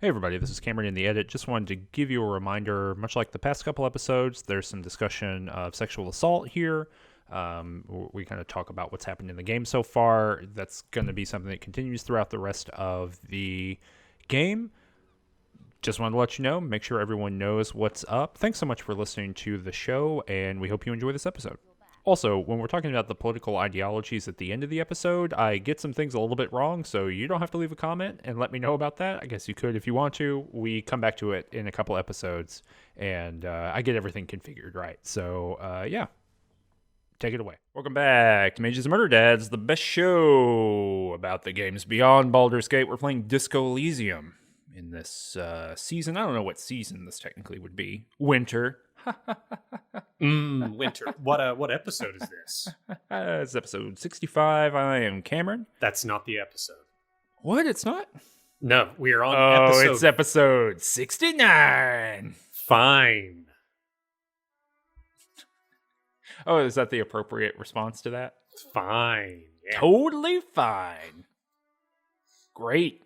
Hey everybody, this is Cameron in the edit. Just wanted to give you a reminder, much like the past couple episodes, there's some discussion of sexual assault here. We kind of talk about what's happened in the game so far. That's going to be something that continues throughout the rest of the game. Just wanted to let you know, make sure everyone knows what's up. Thanks so much for listening to the show, and we hope you enjoy this episode. Also, when we're talking about the political ideologies at the end of the episode, I get some things a little bit wrong, so you don't have to leave a comment and let me know about that. I guess you could if you want to. We come back to it in a couple episodes, and I get everything configured right. So, yeah, take it away. Welcome back to Mages and Murderdads, the best show about the games beyond Baldur's Gate. We're playing Disco Elysium in this season. I don't know what season this technically would be. Winter. Winter. What episode is this? It's episode 65. I am Cameron. That's not the episode. What? It's not? No, we are on episode... it's episode 69. Fine. Oh, is that the appropriate response to that? Fine. Yeah. Totally fine. Great.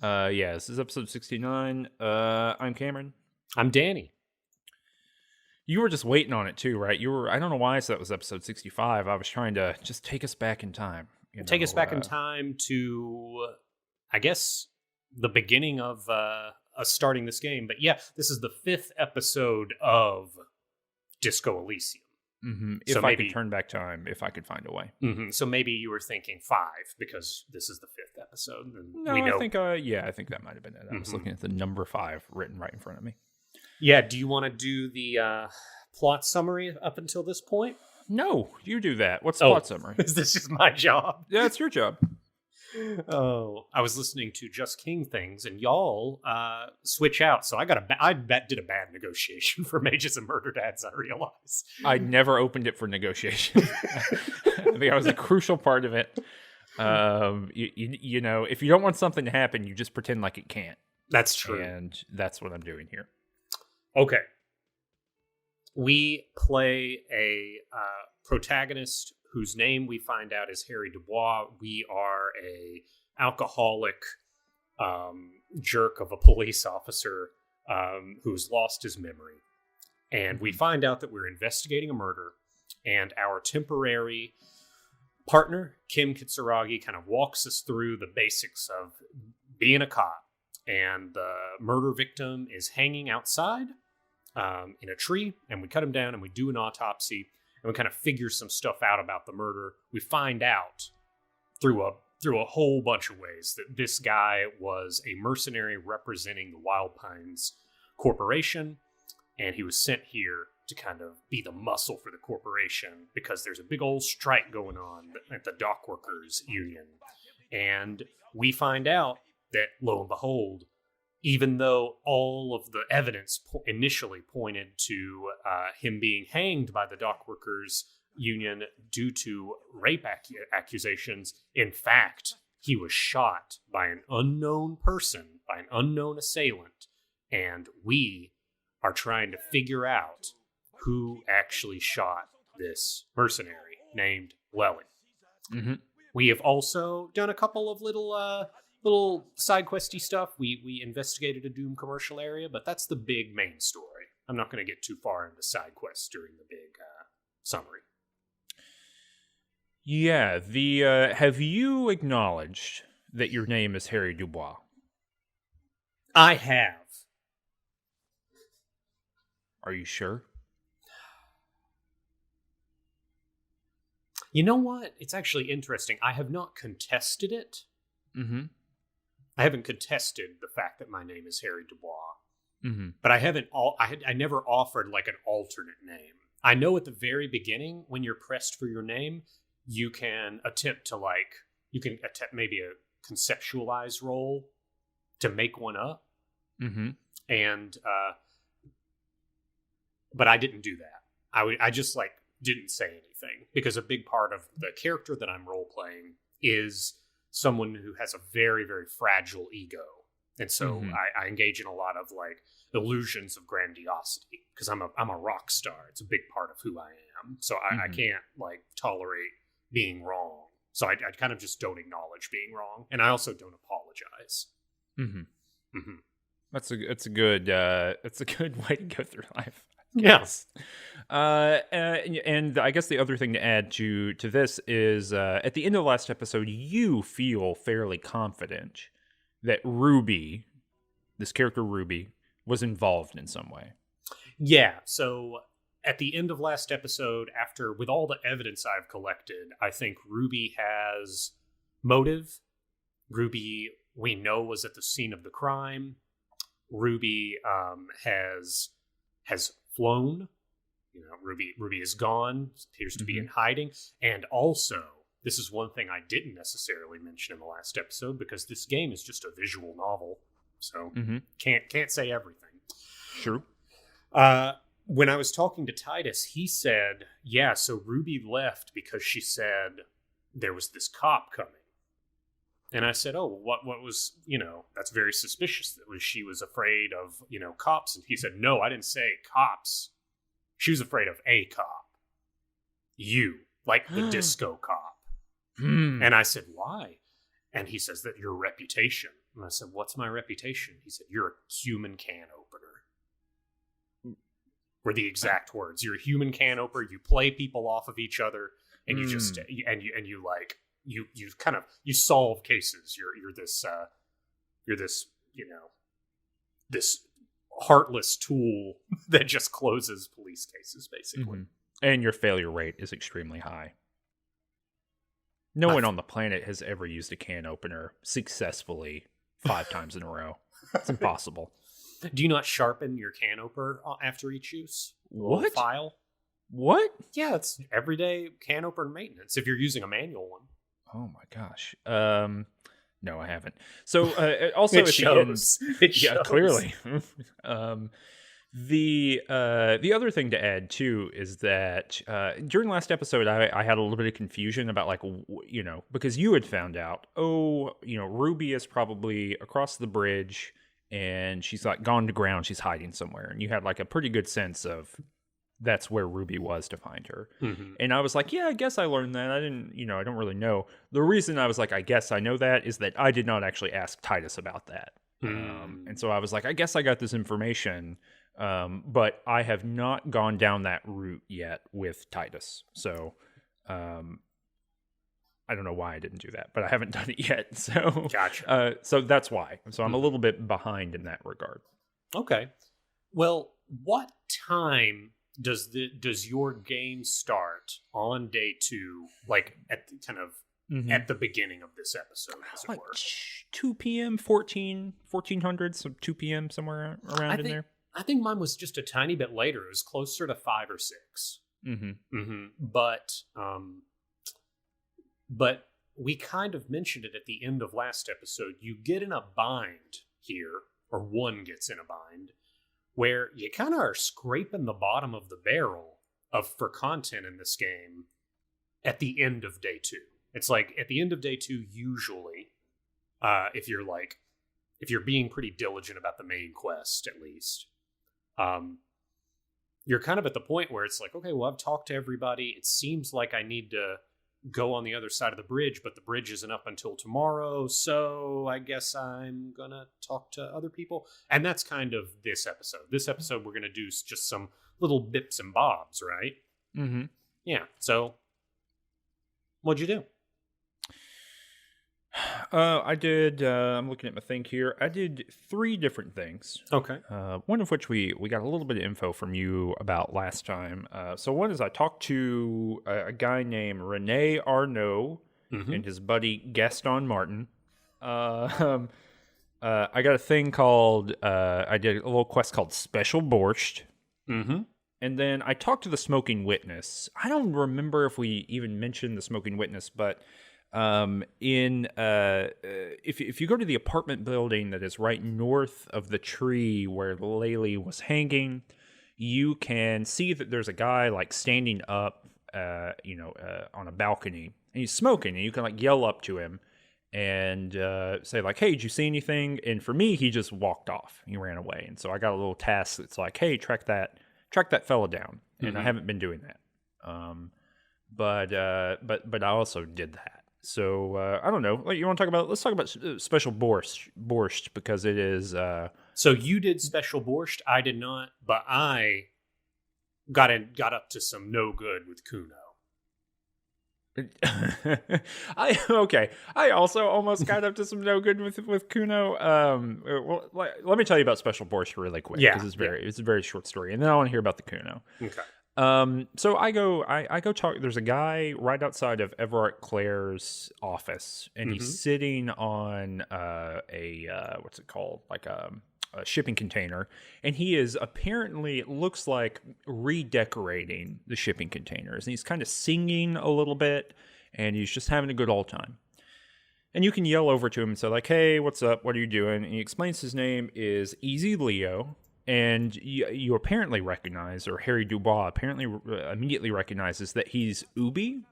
Yeah, this is episode 69. I'm Cameron. I'm Danny. You were just waiting on it too, right? I don't know why I said it was episode 65. I was trying to just take us back in time. Take us back in time to, I guess, the beginning of us starting this game. But yeah, this is the 5th episode of Disco Elysium. Mm-hmm. If I could turn back time, if I could find a way. Mm-hmm. So maybe you were thinking 5 because this is the 5th episode. No, I think, I think that might have been it. I was looking at the number 5 written right in front of me. Yeah, do you want to do the plot summary up until this point? No, you do that. What's the plot summary? This is my job. Yeah, it's your job. Oh, I was listening to Just King things, and y'all switch out. So I did a bad negotiation for Mages and Murderdads, I realize. I never opened it for negotiation. I think that was a crucial part of it. You know, if you don't want something to happen, you just pretend like it can't. That's true. And that's what I'm doing here. Okay. We play a protagonist whose name we find out is Harry Dubois. We are a alcoholic jerk of a police officer who's lost his memory. And we find out that we're investigating a murder, and our temporary partner, Kim Kitsuragi, kind of walks us through the basics of being a cop. And the murder victim is hanging outside in a tree, and we cut him down and we do an autopsy, and we kind of figure some stuff out about the murder. We find out through a whole bunch of ways that this guy was a mercenary representing the Wild Pines Corporation, and he was sent here to kind of be the muscle for the corporation because there's a big old strike going on at the dockworkers union. And we find out that, lo and behold, even though all of the evidence initially pointed to him being hanged by the dockworkers union due to rape accusations, in fact, he was shot by an unknown person, by an unknown assailant, and we are trying to figure out who actually shot this mercenary named Lely. Mm-hmm. We have also done a couple of little side questy stuff. We investigated a Doom commercial area, but that's the big main story. I'm not going to get too far into side quests during the big summary. Yeah, have you acknowledged that your name is Harry Dubois? I have. Are you sure? You know what? It's actually interesting. I have not contested it. Mm-hmm. I haven't contested the fact that my name is Harry Dubois. Mm-hmm. But I never offered like an alternate name. I know at the very beginning, when you're pressed for your name, you can attempt maybe a conceptualized role to make one up. Mm-hmm. And, but I didn't do that. I just didn't say anything because a big part of the character that I'm role playing is someone who has a very, very fragile ego. And so I engage in a lot of illusions of grandiosity because I'm a rock star. It's a big part of who I am. So I can't tolerate being wrong. So I kind of just don't acknowledge being wrong. And I also don't apologize. Mm-hmm. Mm-hmm. That's a good way to go through life. Yes. And I guess the other thing to add to this is at the end of the last episode, you feel fairly confident that Ruby, this character Ruby, was involved in some way. Yeah. So at the end of last episode, with all the evidence I've collected, I think Ruby has motive. Ruby, we know, was at the scene of the crime. Ruby has flown. Ruby is gone, appears to be in hiding. And also, this is one thing I didn't necessarily mention in the last episode, because this game is just a visual novel, so can't say everything. True. When I was talking to Titus, he said, yeah, so Ruby left because she said there was this cop coming. And I said, oh, what was, that's very suspicious. That she was afraid of, cops. And he said, no, I didn't say cops. She was afraid of a cop. You, like the disco cop. And I said, why? And he says that your reputation. And I said, what's my reputation? He said, you're a human can opener. Were the exact words. You're a human can opener. You play people off of each other, and you just you solve cases. You're this this heartless tool that just closes police cases, basically. And your failure rate is extremely high. No one on the planet has ever used a can opener successfully 5 times in a row. It's impossible. Do you not sharpen your can opener after each use? What? File? What? Yeah, it's everyday can opener maintenance if you're using a manual one. Oh my gosh. No, I haven't. So also it at shows. the end, it shows. Yeah, clearly. The other thing to add too is that during last episode, I had a little bit of confusion about because you had found out, Ruby is probably across the bridge and she's like gone to ground. She's hiding somewhere, and you had like a pretty good sense of that's where Ruby was to find her. And I was like, yeah, I guess I learned that. I didn't, I don't really know. The reason I was like, I guess I know that is that I did not actually ask Titus about that. And so I was like, I guess I got this information, but I have not gone down that route yet with Titus. So I don't know why I didn't do that, but I haven't done it yet. So gotcha. So that's why. So I'm a little bit behind in that regard. Okay. Well, what time does your game start on day 2, like at the, kind of at the beginning of this episode, as it like were? 2 p.m., 1400, so 2 p.m. somewhere around in there. I think mine was just a tiny bit later. It was closer to 5 or 6. But we kind of mentioned it at the end of last episode. You get in a bind here, or one gets in a bind, where you kind of are scraping the bottom of the barrel for content in this game at the end of day 2. It's like at the end of day 2, usually, if you're being pretty diligent about the main quest, at least, you're kind of at the point where it's like, okay, well, I've talked to everybody. It seems like I need to go on the other side of the bridge, but the bridge isn't up until tomorrow, so I guess I'm gonna talk to other people. And that's kind of this episode. This episode, we're gonna do just some little bips and bobs, right? Yeah. So what'd you do? I did, I'm looking at my thing here. I did 3 different things. Okay. One of which we got a little bit of info from you about last time. So one is I talked to a guy named Rene Arnaud and his buddy Gaston Martin. I got a thing called, I did a little quest called Special Borscht. And then I talked to the Smoking Witness. I don't remember if we even mentioned the Smoking Witness, but if you go to the apartment building that is right north of the tree where Laylee was hanging, you can see that there's a guy like standing up, on a balcony, and he's smoking, and you can like yell up to him and say like, "Hey, did you see anything?" And for me, he just walked off. He ran away, and so I got a little task that's like, "Hey, track that fella down," and I haven't been doing that. But I also did that. So I don't know. Like, you want to talk about? Let's talk about special borscht because it is. So you did special borscht. I did not, but I got up to some no good with Kuno. I also almost got up to some no good with Kuno. Well, let me tell you about special borscht really quick because it's a very short story, and then I want to hear about the Kuno. Okay. So I go talk. There's a guy right outside of Everett Claire's office, and he's sitting on what's it called, like a shipping container, and he is apparently, it looks like, redecorating the shipping containers, and he's kind of singing a little bit, and he's just having a good old time. And you can yell over to him and say, like, hey, what's up, what are you doing? And he explains his name is Easy Leo, and you apparently recognize, or Harry Dubois apparently immediately recognizes that he's Ubi,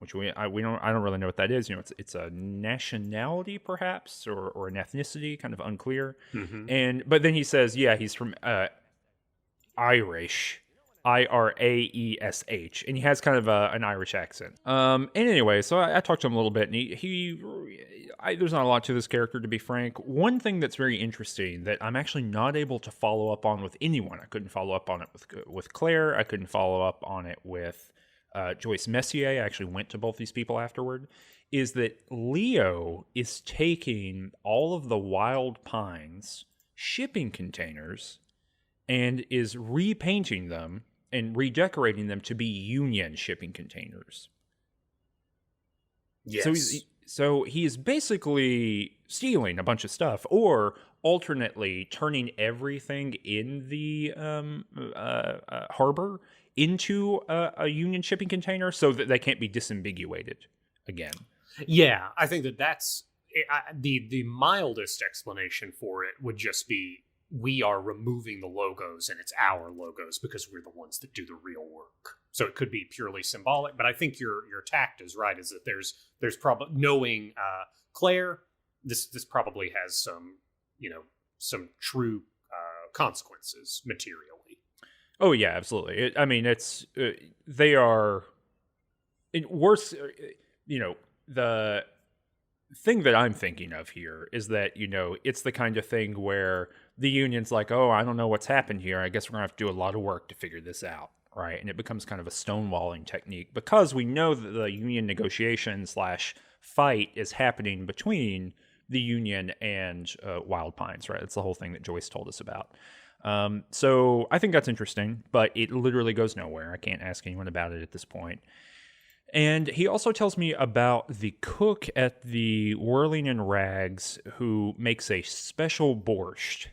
which I don't really know what that is. You know, it's a nationality perhaps, or an ethnicity, kind of unclear. But then he says, yeah, he's from Irish, Iraesh, and he has kind of an Irish accent. And anyway, so I talked to him a little bit, and there's not a lot to this character, to be frank. One thing that's very interesting that I'm actually not able to follow up on with anyone. I couldn't follow up on it with Claire. I couldn't follow up on it with Joyce Messier. I actually went to both these people afterward. Is that Leo is taking all of the Wild Pines shipping containers and is repainting them and redecorating them to be Union shipping containers. Yes. So he is basically stealing a bunch of stuff, or alternately turning everything in the harbor into a Union shipping container so that they can't be disambiguated again. Yeah, I think that's the mildest explanation for it would just be, we are removing the logos and it's our logos because we're the ones that do the real work. So it could be purely symbolic, but I think your tact is right. Is that there's probably, knowing Claire, this probably has some true consequences materially. Oh yeah, absolutely. They are worse. The thing that I'm thinking of here is that, it's the kind of thing where the union's like, oh, I don't know what's happened here. I guess we're going to have to do a lot of work to figure this out, right? And it becomes kind of a stonewalling technique because we know that the union negotiation / fight is happening between the union and Wild Pines, right? That's the whole thing that Joyce told us about. So I think that's interesting, but it literally goes nowhere. I can't ask anyone about it at this point. And he also tells me about the cook at the Whirling in Rags who makes a special borscht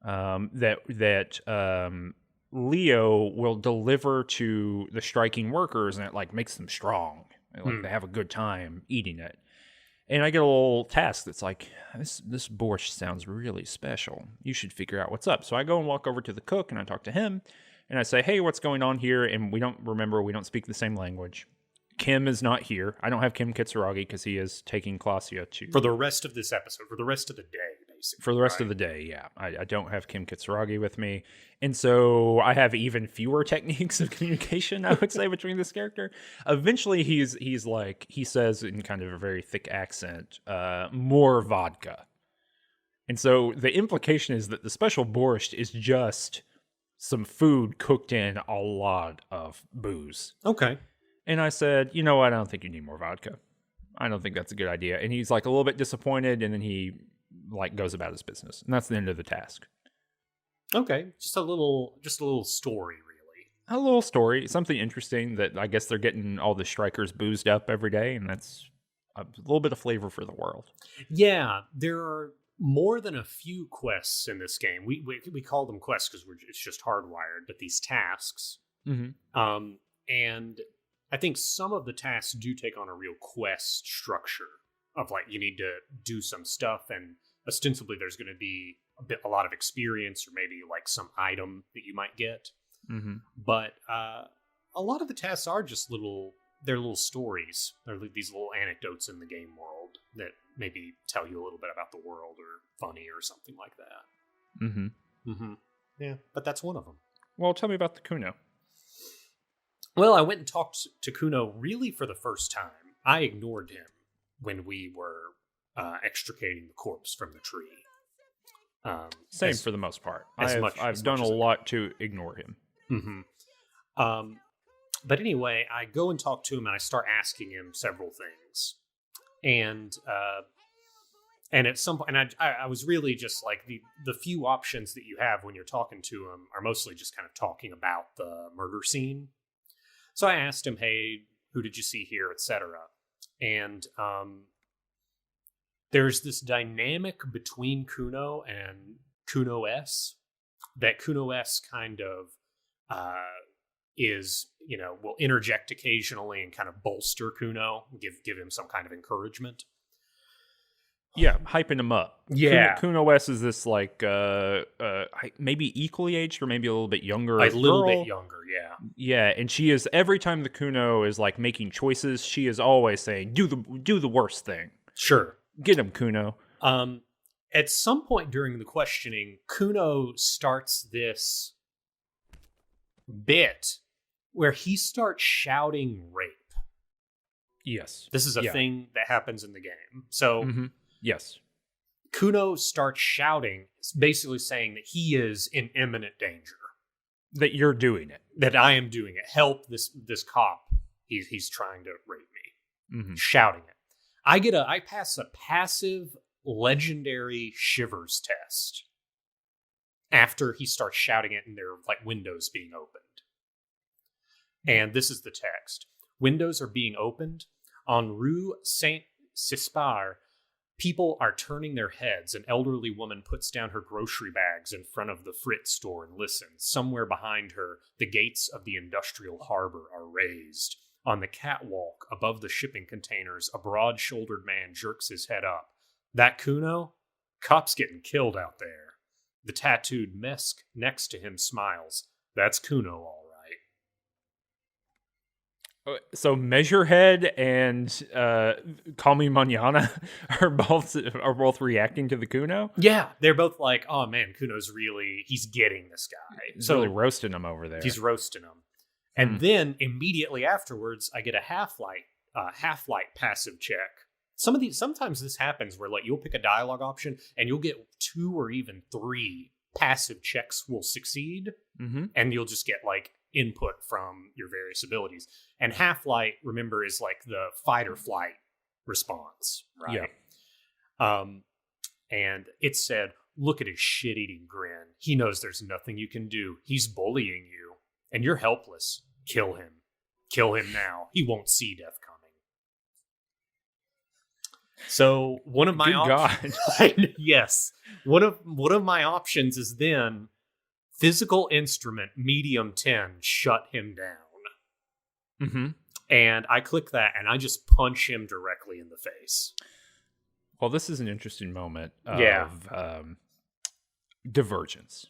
that Leo will deliver to the striking workers, and it like makes them strong. They have a good time eating it. And I get a little task that's like, this borscht sounds really special. You should figure out what's up. So I go and walk over to the cook, and I talk to him, and I say, hey, what's going on here? And we don't speak the same language. Kim is not here. I don't have Kim Kitsuragi because he is taking Klasia to... For the rest of this episode, for the rest of the day, basically. For the rest of the day, yeah. I don't have Kim Kitsuragi with me. And so I have even fewer techniques of communication, I would say, between this character. Eventually, he's like, he says in kind of a very thick accent, more vodka. And so the implication is that the special borscht is just some food cooked in a lot of booze. Okay. And I said, you know what? I don't think you need more vodka. I don't think that's a good idea. And he's like a little bit disappointed, and then he like goes about his business. And that's the end of the task. Okay. Just a little story, really. A little story. Something interesting that I guess they're getting all the strikers boozed up every day, and that's a little bit of flavor for the world. Yeah, there are more than a few quests in this game. We call them quests because it's just hardwired, but these tasks. Mm-hmm. And I think some of the tasks do take on a real quest structure of like, you need to do some stuff, and ostensibly there's going to be a lot of experience or maybe like some item that you might get. Mm-hmm. But a lot of the tasks are just little stories. They're these little anecdotes in the game world that maybe tell you a little bit about the world or funny or something like that. Mm-hmm. Mm-hmm. Yeah, but that's one of them. Well, tell me about the Kuno. Well, I went and talked to Kuno really for the first time. I ignored him when we were extricating the corpse from the tree. Same for the most part. I've done a lot to ignore him. Mm-hmm. But anyway, I go and talk to him, and I start asking him several things. And at some point, and I was really just like, the few options that you have when you're talking to him are mostly just kind of talking about the murder scene. So I asked him, hey, who did you see here, etc. And there's this dynamic between Kuno and Kuno S that Kuno S kind of is, will interject occasionally and kind of bolster Kuno, give him some kind of encouragement. Yeah, hyping him up. Yeah. Kuno S is this like maybe equally aged or maybe a little bit younger. A little bit younger, yeah. Yeah, and she is, every time the Kuno is like making choices, she is always saying, do the worst thing. Sure. Get him, Kuno. At some point during the questioning, Kuno starts this bit where he starts shouting rape. Yes. This is a thing that happens in the game. So, yes. Kuno starts shouting, basically saying that he is in imminent danger. That you're doing it. That I am doing it. Help this cop. He's trying to rape me. Mm-hmm. Shouting it. I pass a passive legendary shivers test after he starts shouting it and there are like windows being opened. And this is the text. Windows are being opened. On Rue Saint-Cispar, people are turning their heads. An elderly woman puts down her grocery bags in front of the Fritz store and listens. Somewhere behind her, the gates of the industrial harbor are raised. On the catwalk above the shipping containers, a broad-shouldered man jerks his head up. That Kuno? Cop's getting killed out there. The tattooed Mesk next to him smiles. That's Kuno, all right. So Measurehead and Call Me Mañana are both reacting to the Kuno? Yeah, they're both like, oh man, Kuno's he's getting this guy. He's really roasting him over there. He's roasting him. And then immediately afterwards, I get a half-light passive check. Sometimes this happens where like you'll pick a dialogue option and you'll get 2 or even 3 passive checks will succeed, and you'll just get like input from your various abilities. And half-light, remember, is like the fight or flight response, right? Yeah. And it said, "Look at his shit-eating grin. He knows there's nothing you can do. He's bullying you, and you're helpless. Kill him. Kill him now. He won't see death coming." So one of my yes, one of my options is then physical instrument medium 10, shut him down. And I click that and I just punch him directly in the face. Well, this is an interesting moment of divergence.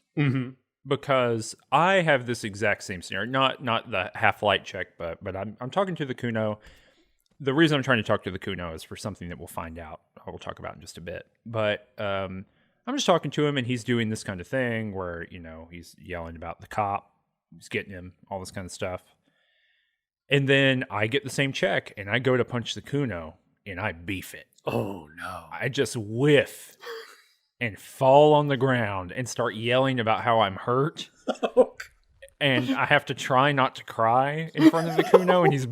Because I have this exact same scenario, not the half-light check, but I'm talking to the Kuno. The reason I'm trying to talk to the Kuno is for something that we'll find out. I will talk about in just a bit. But I'm just talking to him, and he's doing this kind of thing where, he's yelling about the cop, he's getting him, all this kind of stuff. And then I get the same check, and I go to punch the Kuno, and I beef it. Oh, no. I just whiff and fall on the ground and start yelling about how I'm hurt. And I have to try not to cry in front of the Kuno, and he's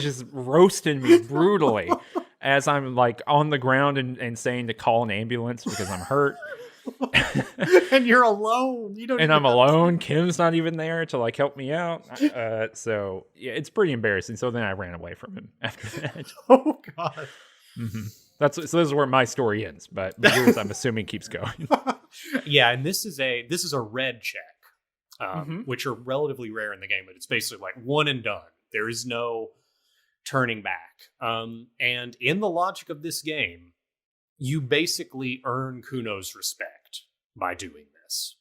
just roasting me brutally as I'm like on the ground and saying to call an ambulance because I'm hurt. And you're alone. I'm alone. Kim's not even there to like help me out. So yeah, it's pretty embarrassing. So then I ran away from him after that. Oh God. So this is where my story ends, but yours, I'm assuming, keeps going. Yeah, and this is a red check. Which are relatively rare in the game, but it's basically like one and done. There is no turning back. And in the logic of this game, you basically earn Kuno's respect by doing this.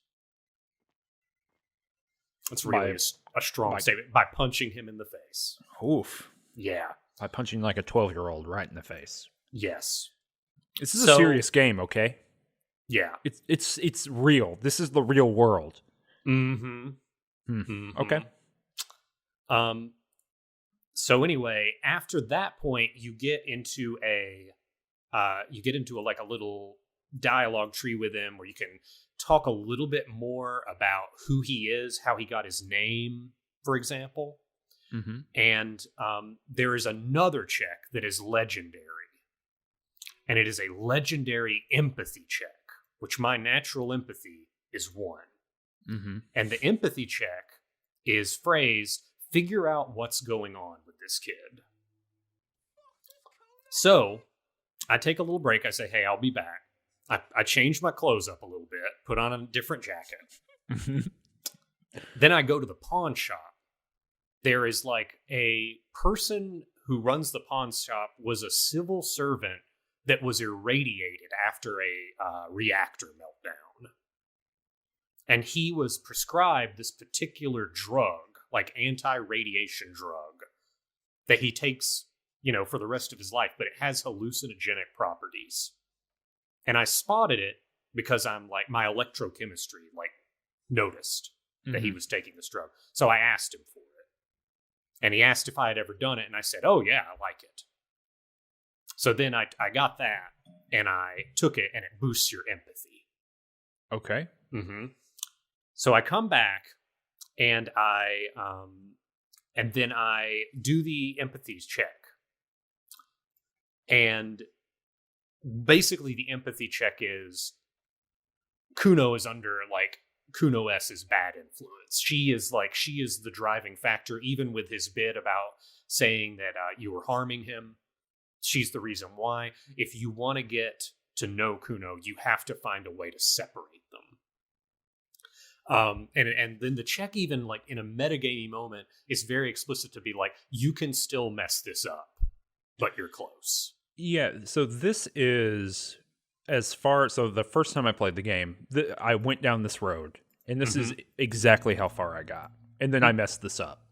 It's really a strong statement. By punching him in the face. Oof. Yeah. By punching like a 12-year-old right in the face. Yes. This is a serious game, okay? Yeah. It's real. This is the real world. Okay. So anyway, after that point, you get into you get into a little dialogue tree with him where you can talk a little bit more about who he is, how he got his name, for example. Mm-hmm. And there is another check that is legendary. And it is a legendary empathy check, which my natural empathy is 1. Mm-hmm. And the empathy check is phrased, figure out what's going on with this kid. So I take a little break. I say, hey, I'll be back. I change my clothes up a little bit, put on a different jacket. Then I go to the pawn shop. There is a person who runs the pawn shop was a civil servant that was irradiated after a reactor meltdown. And he was prescribed this particular drug, anti-radiation drug, that he takes, for the rest of his life, but it has hallucinogenic properties. And I spotted it because my electrochemistry, noticed that he was taking this drug. So I asked him for it. And he asked if I had ever done it, and I said, oh yeah, I like it. So then I got that, and I took it, and it boosts your empathy. Okay. Mm-hmm. So I come back, and then I do the empathies check. And basically the empathy check is Kuno is under Kuno S's bad influence. She is the driving factor, even with his bit about saying that you were harming him. She's the reason why. If you want to get to know Kuno, you have to find a way to separate them. And then the check, even in a metagamey moment, is very explicit to be you can still mess this up, but you're close. Yeah, so this is so the first time I played the game, I went down this road, and this is exactly how far I got. And then I messed this up.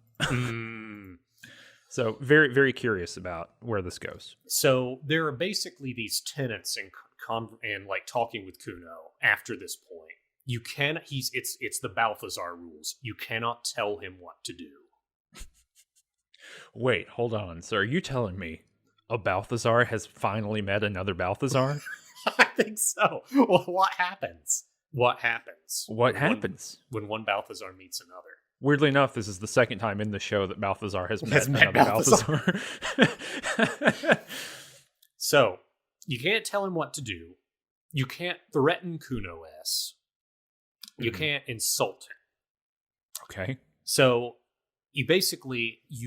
So very, very curious about where this goes. So there are basically these tenets and talking with Kuno after this point. You can it's the Balthazar rules. You cannot tell him what to do. Wait, hold on. So are you telling me a Balthazar has finally met another Balthazar? I think so. Well, what happens? What happens when one Balthazar meets another? Weirdly enough, this is the second time in the show that Balthazar has met another Balthazar. So, you can't tell him what to do. You can't threaten Kuno S. You can't insult him. Okay. So, you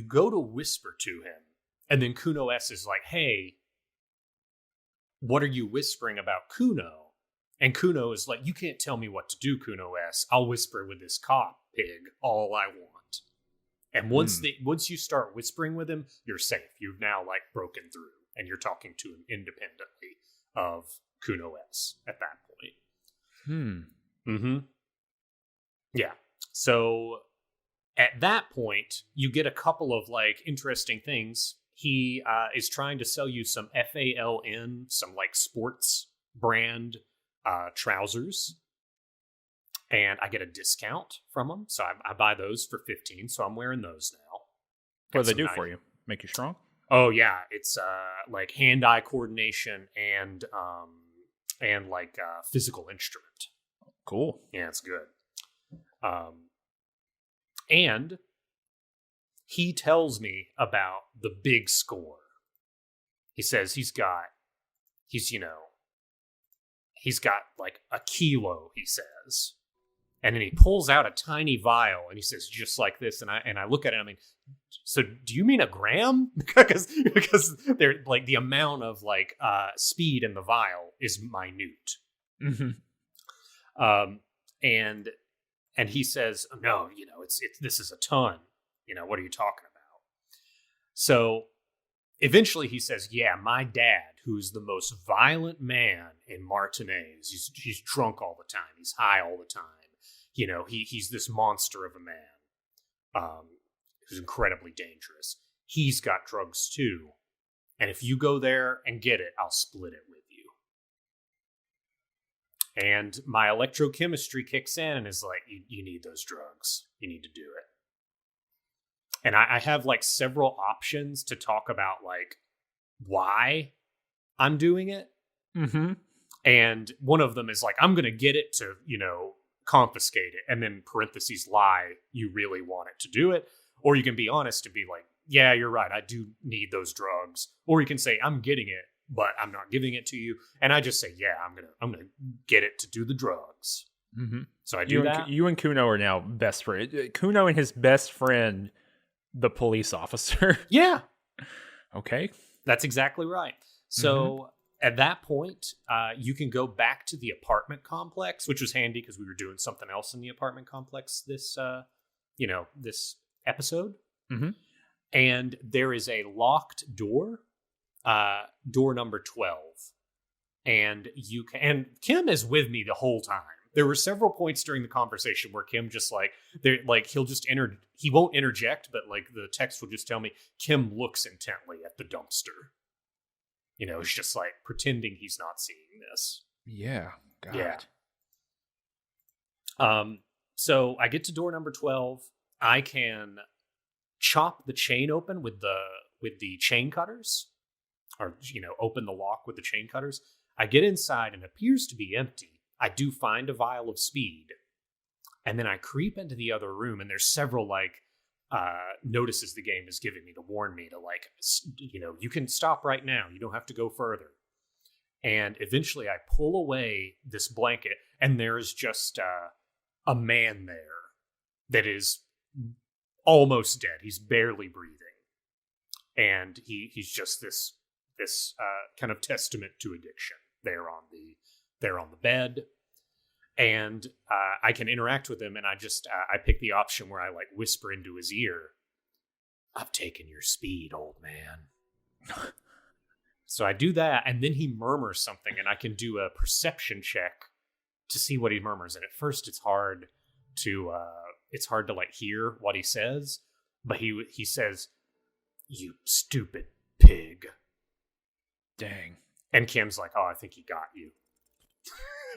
go to whisper to him, and then Kuno S is like, hey, what are you whispering about Kuno? And Kuno is like, you can't tell me what to do, Kuno S. I'll whisper with this cop pig all I want. And once you start whispering with him, you're safe. You've now broken through, and you're talking to him independently of Kuno S at that point. Mm-hmm. Yeah. So at that point, you get a couple of interesting things. He is trying to sell you some FALN, some sports brand trousers, and I get a discount from them, so I buy those for 15. So I'm wearing those now. What do they do for you? Make you strong? Oh yeah, it's hand-eye coordination and physical instrument. Cool. Yeah, it's good. And he tells me about the big score. He says he's got a kilo, he says. And then he pulls out a tiny vial and he says, just like this. And I look at it, I mean, so do you mean a gram? because they're the amount of speed in the vial is minute. Mm-hmm. And he says, no, this is a ton. What are you talking about? So eventually he says, yeah, my dad, who's the most violent man in Martinez, he's drunk all the time. He's high all the time. He's this monster of a man who's incredibly dangerous. He's got drugs too. And if you go there and get it, I'll split it with you. And my electrochemistry kicks in and is like, you need those drugs. You need to do it. And I have several options to talk about why I'm doing it. Mm-hmm. And one of them is like, I'm going to get it to, confiscate it. And then parentheses lie, you really want it to do it. Or you can be honest and be like, yeah, you're right. I do need those drugs. Or you can say, I'm getting it, but I'm not giving it to you. And I just say, yeah, I'm gonna get it to do the drugs. Mm-hmm. So I do that. You and Kuno are now best friends. Kuno and his best friend, the police officer. Yeah. Okay. That's exactly right. So at that point, you can go back to the apartment complex, which was handy because we were doing something else in the apartment complex this episode. Mm-hmm. And there is a locked door, door number 12. And Kim is with me the whole time. There were several points during the conversation where Kim just he won't interject, but like the text will just tell me Kim looks intently at the dumpster. It's just like pretending he's not seeing this. Yeah. God. Yeah. So I get to door number 12. I can chop the chain open with the chain cutters, or open the lock with the chain cutters. I get inside and it appears to be empty. I do find a vial of speed, and then I creep into the other room, and there's several notices the game is giving me to warn me to you can stop right now. You don't have to go further. And eventually I pull away this blanket, and there's just a man there that is almost dead. He's barely breathing. And he's just this kind of testament to addiction there on the bed. And I can interact with him, and I pick the option where I whisper into his ear, "I've taken your speed, old man." So I do that, and then he murmurs something, and I can do a perception check to see what he murmurs. And at first, it's hard to hear what he says, but he says, "You stupid pig." Dang. And Kim's like, "Oh, I think he got you."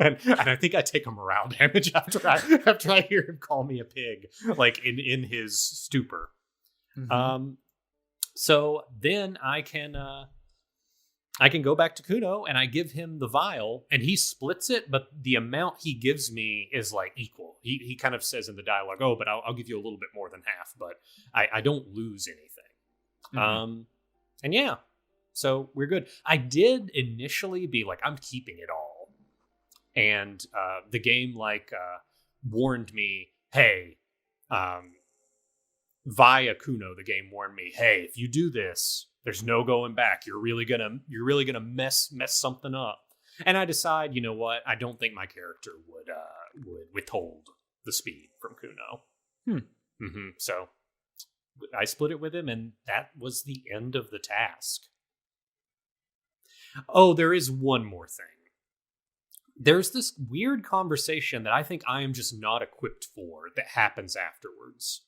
and I think I take a morale damage after I hear him call me a pig, in his stupor. Mm-hmm. So then I can go back to Kuno, and I give him the vial, and he splits it, but the amount he gives me is equal. He kind of says in the dialogue, "Oh, but I'll give you a little bit more than half, but I don't lose anything." Mm-hmm. And yeah, so we're good. I did initially be like, I'm keeping it all. And the game warned me, hey, via Kuno, the game warned me, hey, if you do this, there's no going back. You're really gonna mess something up. And I decide, you know what? I don't think my character would withhold the speed from Kuno. Mm-hmm. So I split it with him, and that was the end of the task. Oh, there is one more thing. There's this weird conversation that I think I am just not equipped for that happens afterwards.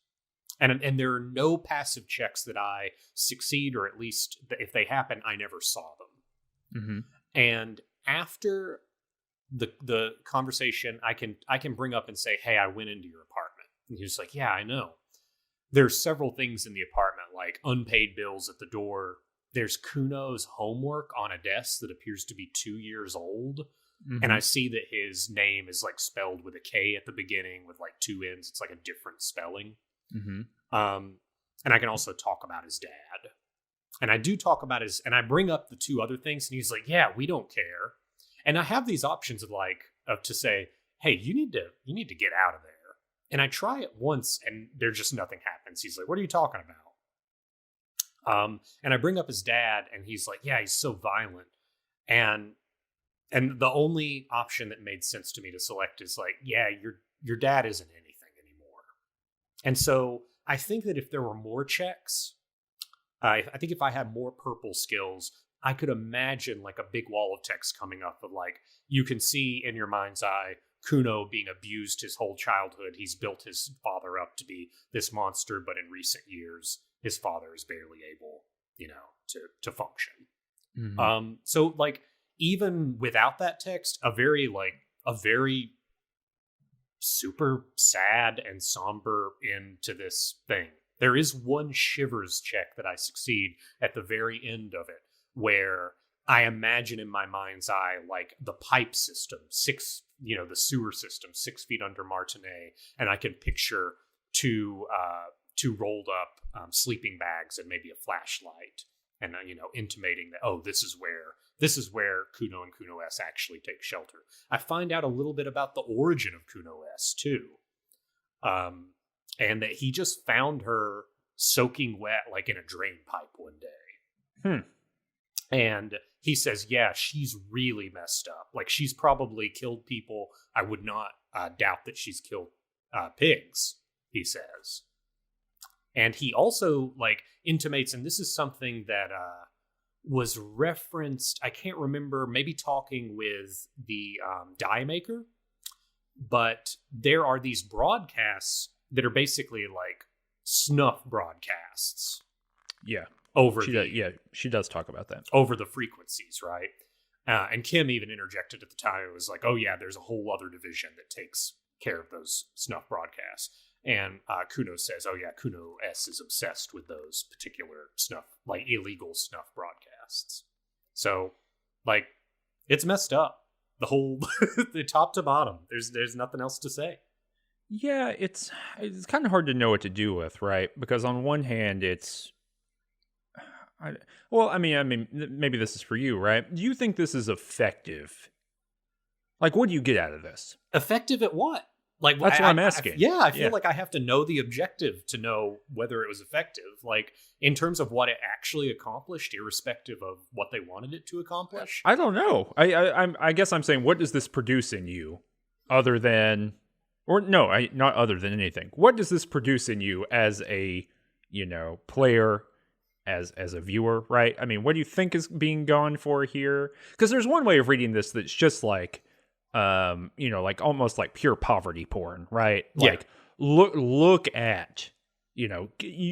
And there are no passive checks that I succeed, or at least if they happen, I never saw them. Mm-hmm. And after the conversation, I can bring up and say, hey, I went into your apartment. And he's like, yeah, I know. There's several things in the apartment, like unpaid bills at the door. There's Kuno's homework on a desk that appears to be 2 years old. Mm-hmm. And I see that his name is spelled with a K at the beginning with 2 N's. It's a different spelling. Mm-hmm. And I can also talk about his dad. And I do talk about and I bring up the 2 other things, and he's like, yeah, we don't care. And I have these options of to say, hey, you need to get out of there. And I try it once, and there's just nothing happens. He's like, what are you talking about? And I bring up his dad, and he's like, yeah, he's so violent. And the only option that made sense to me to select is yeah, your dad isn't anything anymore. And so I think that if there were more checks, I think if I had more purple skills, I could imagine a big wall of text coming up of you can see in your mind's eye Kuno being abused his whole childhood. He's built his father up to be this monster, but in recent years, his father is barely able, to function. Mm-hmm. So even without that text, a very super sad and somber end to this thing. There is one shivers check that I succeed at the very end of it, where I imagine in my mind's eye, like the pipe system, the sewer system, 6 feet under Martinez, and I can picture two rolled up sleeping bags and maybe a flashlight, and intimating that, oh, this is where Kuno and Kuno S actually take shelter. I find out a little bit about the origin of Kuno S too, and that he just found her soaking wet like in a drain pipe one day. And he says, yeah, she's really messed up. Like, she's probably killed people. I would not doubt that she's killed pigs, he says. And he also, like, intimates, and this is something that was referenced, I can't remember, maybe talking with the die maker, but there are these broadcasts that are basically like snuff broadcasts. Yeah. She does talk about that. Over the frequencies, right? And Kim even interjected at the time. It was like, oh yeah, there's a whole other division that takes care of those snuff broadcasts. And Kuno says, oh yeah, Kuno S is obsessed with those particular snuff, like illegal snuff broadcasts. So, like, it's messed up. The whole, the top to bottom. There's nothing else to say. Yeah, it's kind of hard to know what to do with, right? Because on one hand, it's... I mean, maybe this is for you, right? Do you think this is effective? Like, what do you get out of this? Effective at what? Like, that's what I'm asking. I feel like I have to know the objective to know whether it was effective. Like, in terms of what it actually accomplished, irrespective of what they wanted it to accomplish. I don't know. I guess I'm saying, what does this produce in you, other than, or no, not other than anything. What does this produce in you as a, player? As a viewer, right? I mean, what do you think is being gone for here? Because there's one way of reading this that's just like, like almost like pure poverty porn, right? Yeah. Like, look at,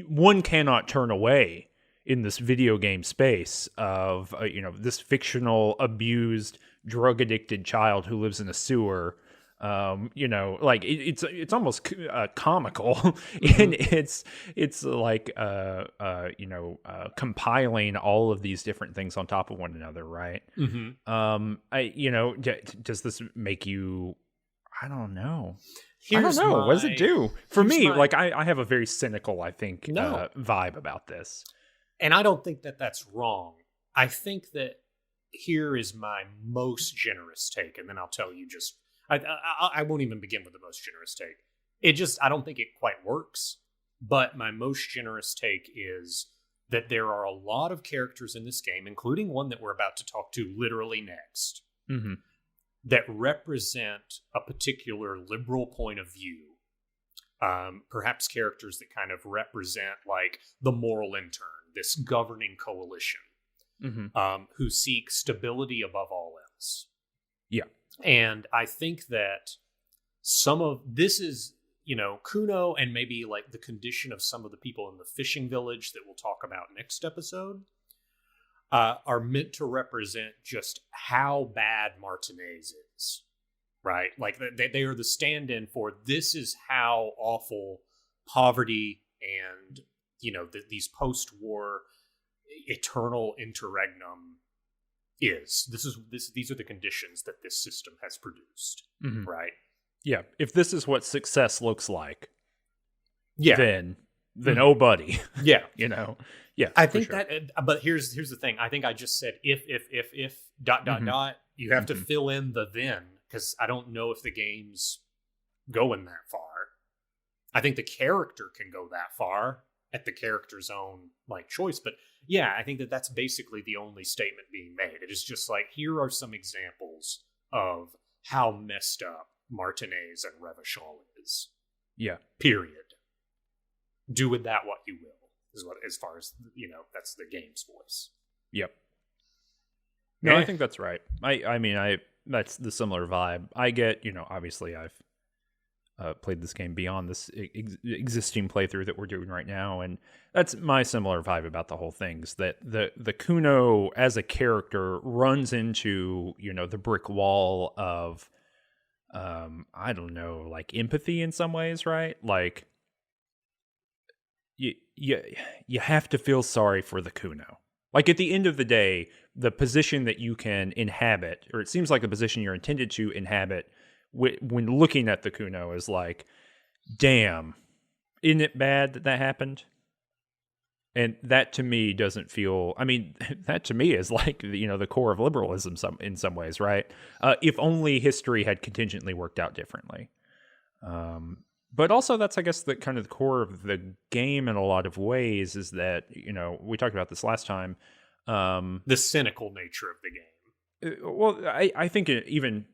one cannot turn away in this video game space of, this fictional, abused, drug addicted child who lives in a sewer. Like it's almost comical, mm-hmm. And it's like compiling all of these different things on top of one another, right? Mm-hmm. Does this make you? I don't know. I don't know. What does it do for me? Like I have a very cynical, I think, vibe about this, and I don't think that that's wrong. I think that here is my most generous take, and then I'll tell you just. I won't even begin with the most generous take. I don't think it quite works. But my most generous take is that there are a lot of characters in this game, including one that we're about to talk to literally next, mm-hmm. that represent a particular liberal point of view. Perhaps characters that kind of represent like the moral intern, this governing coalition, mm-hmm. Who seek stability above all else. Yeah. And I think that some of this is, Kuno and maybe like the condition of some of the people in the fishing village that we'll talk about next episode are meant to represent just how bad Martinez is, right? Like they are the stand-in for this is how awful poverty and, these post-war eternal interregnum is. These are the conditions that this system has produced, mm-hmm. right? Yeah. If this is what success looks like, yeah, then mm-hmm. oh, buddy, yeah, yeah. I think that. But here's the thing. I think I just said if mm-hmm. dot. You have mm-hmm. to fill in the then, because I don't know if the game's going that far. I think the character can go that far at the character's own like choice, but. Yeah, I think that that's basically the only statement being made. It is just like, here are some examples of how messed up Martinez and Revachol is. Yeah. Period. Do with that what you will, as far as, that's the game's voice. Yep. No, I think that's right. I mean, that's the similar vibe. I get, obviously I've played this game beyond this existing playthrough that we're doing right now, and that's my similar vibe about the whole thing, is that the Kuno as a character runs into the brick wall of I don't know, like empathy in some ways, right? Like you have to feel sorry for the Kuno. Like at the end of the day, the position that you can inhabit, or it seems like the position you're intended to inhabit when looking at the Kuno is like, damn, isn't it bad that happened? And that to me doesn't feel, I mean, that to me is like, the core of liberalism in some ways, right? If only history had contingently worked out differently. But also that's, I guess, the kind of the core of the game in a lot of ways is that, we talked about this last time. The cynical nature of the game. Well, I think even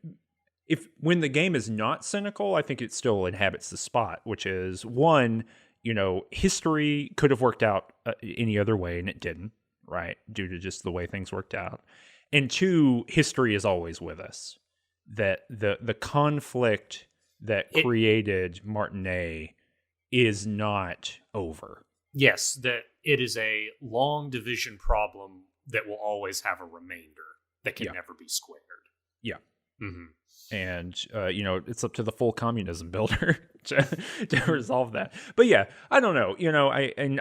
when the game is not cynical, I think it still inhabits the spot, which is one, history could have worked out any other way and it didn't, right? Due to just the way things worked out. And two, history is always with us. That the conflict that created Martinez is not over. Yes, that it is a long division problem that will always have a remainder that can never be squared. Yeah. Mm-hmm. And, it's up to the full communism builder to resolve that. But yeah, I don't know.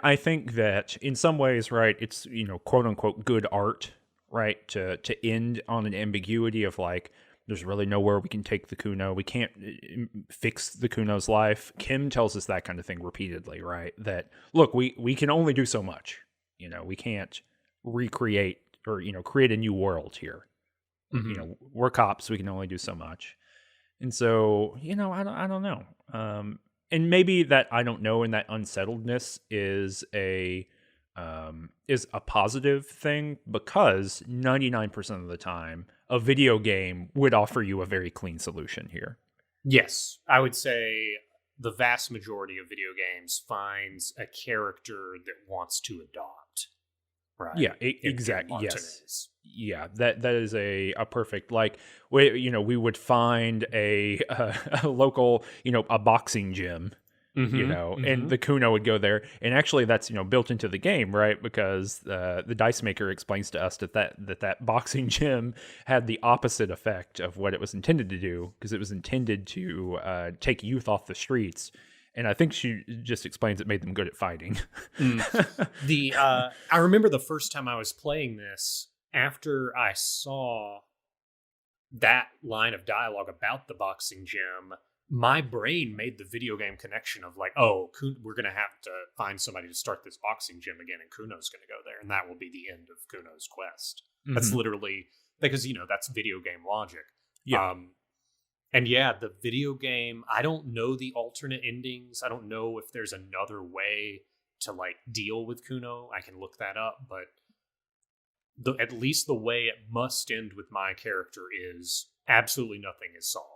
I think that in some ways, right, it's, quote unquote, good art, right, to end on an ambiguity of like, there's really nowhere we can take the Kuno. We can't fix the Kuno's life. Kim tells us that kind of thing repeatedly, right? That, look, we can only do so much. We can't recreate or, create a new world here. Mm-hmm. We're cops. We can only do so much. And so, I don't know. And maybe that I don't know and that unsettledness is a positive thing because 99% of the time, a video game would offer you a very clean solution here. Yes, I would say the vast majority of video games finds a character that wants to adopt. Right. Yeah, exactly. Yes. Yeah, that is a perfect, like, we would find a local, a boxing gym. Mm-hmm. And the Kuno would go there. And actually that's, built into the game, right? Because the dice maker explains to us that boxing gym had the opposite effect of what it was intended to do, because it was intended to take youth off the streets. And I think she just explains it made them good at fighting. I remember the first time I was playing this, after I saw that line of dialogue about the boxing gym, my brain made the video game connection of like, oh, we're going to have to find somebody to start this boxing gym again, and Kuno's going to go there, and that will be the end of Kuno's quest. Mm-hmm. That's literally, because, that's video game logic. Yeah. And yeah, the video game, I don't know the alternate endings. I don't know if there's another way to like deal with Kuno. I can look that up, but at least the way it must end with my character is absolutely nothing is solved.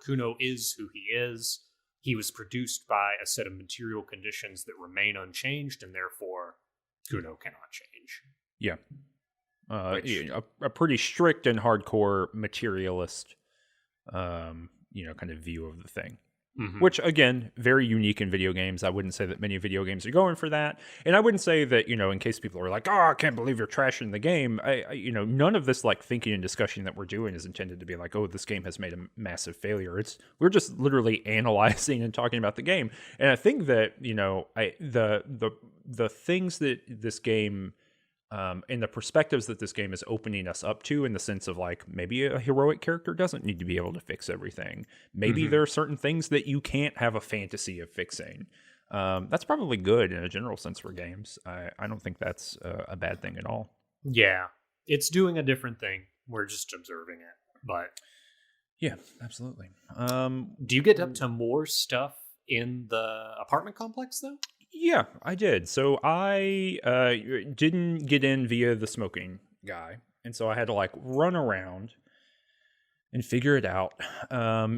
Kuno is who he is. He was produced by a set of material conditions that remain unchanged, and therefore Kuno cannot change. Yeah. A pretty strict and hardcore materialist, kind of view of the thing. Mm-hmm. Which, again, very unique in video games. I wouldn't say that many video games are going for that. And I wouldn't say that, in case people are like, oh, I can't believe you're trashing the game. None of this like thinking and discussion that we're doing is intended to be like, oh, this game has made a massive failure. We're just literally analyzing and talking about the game. And I think that, the things that this game... and the perspectives that this game is opening us up to, in the sense of like, maybe a heroic character doesn't need to be able to fix everything. Maybe there are certain things that you can't have a fantasy of fixing. That's probably good in a general sense for games. I don't think that's a bad thing at all. Yeah, it's doing a different thing. We're just observing it. But yeah, absolutely. Do you get up to more stuff in the apartment complex though? Yeah, I did. So I didn't get in via the smoking guy. And so I had to like run around and figure it out.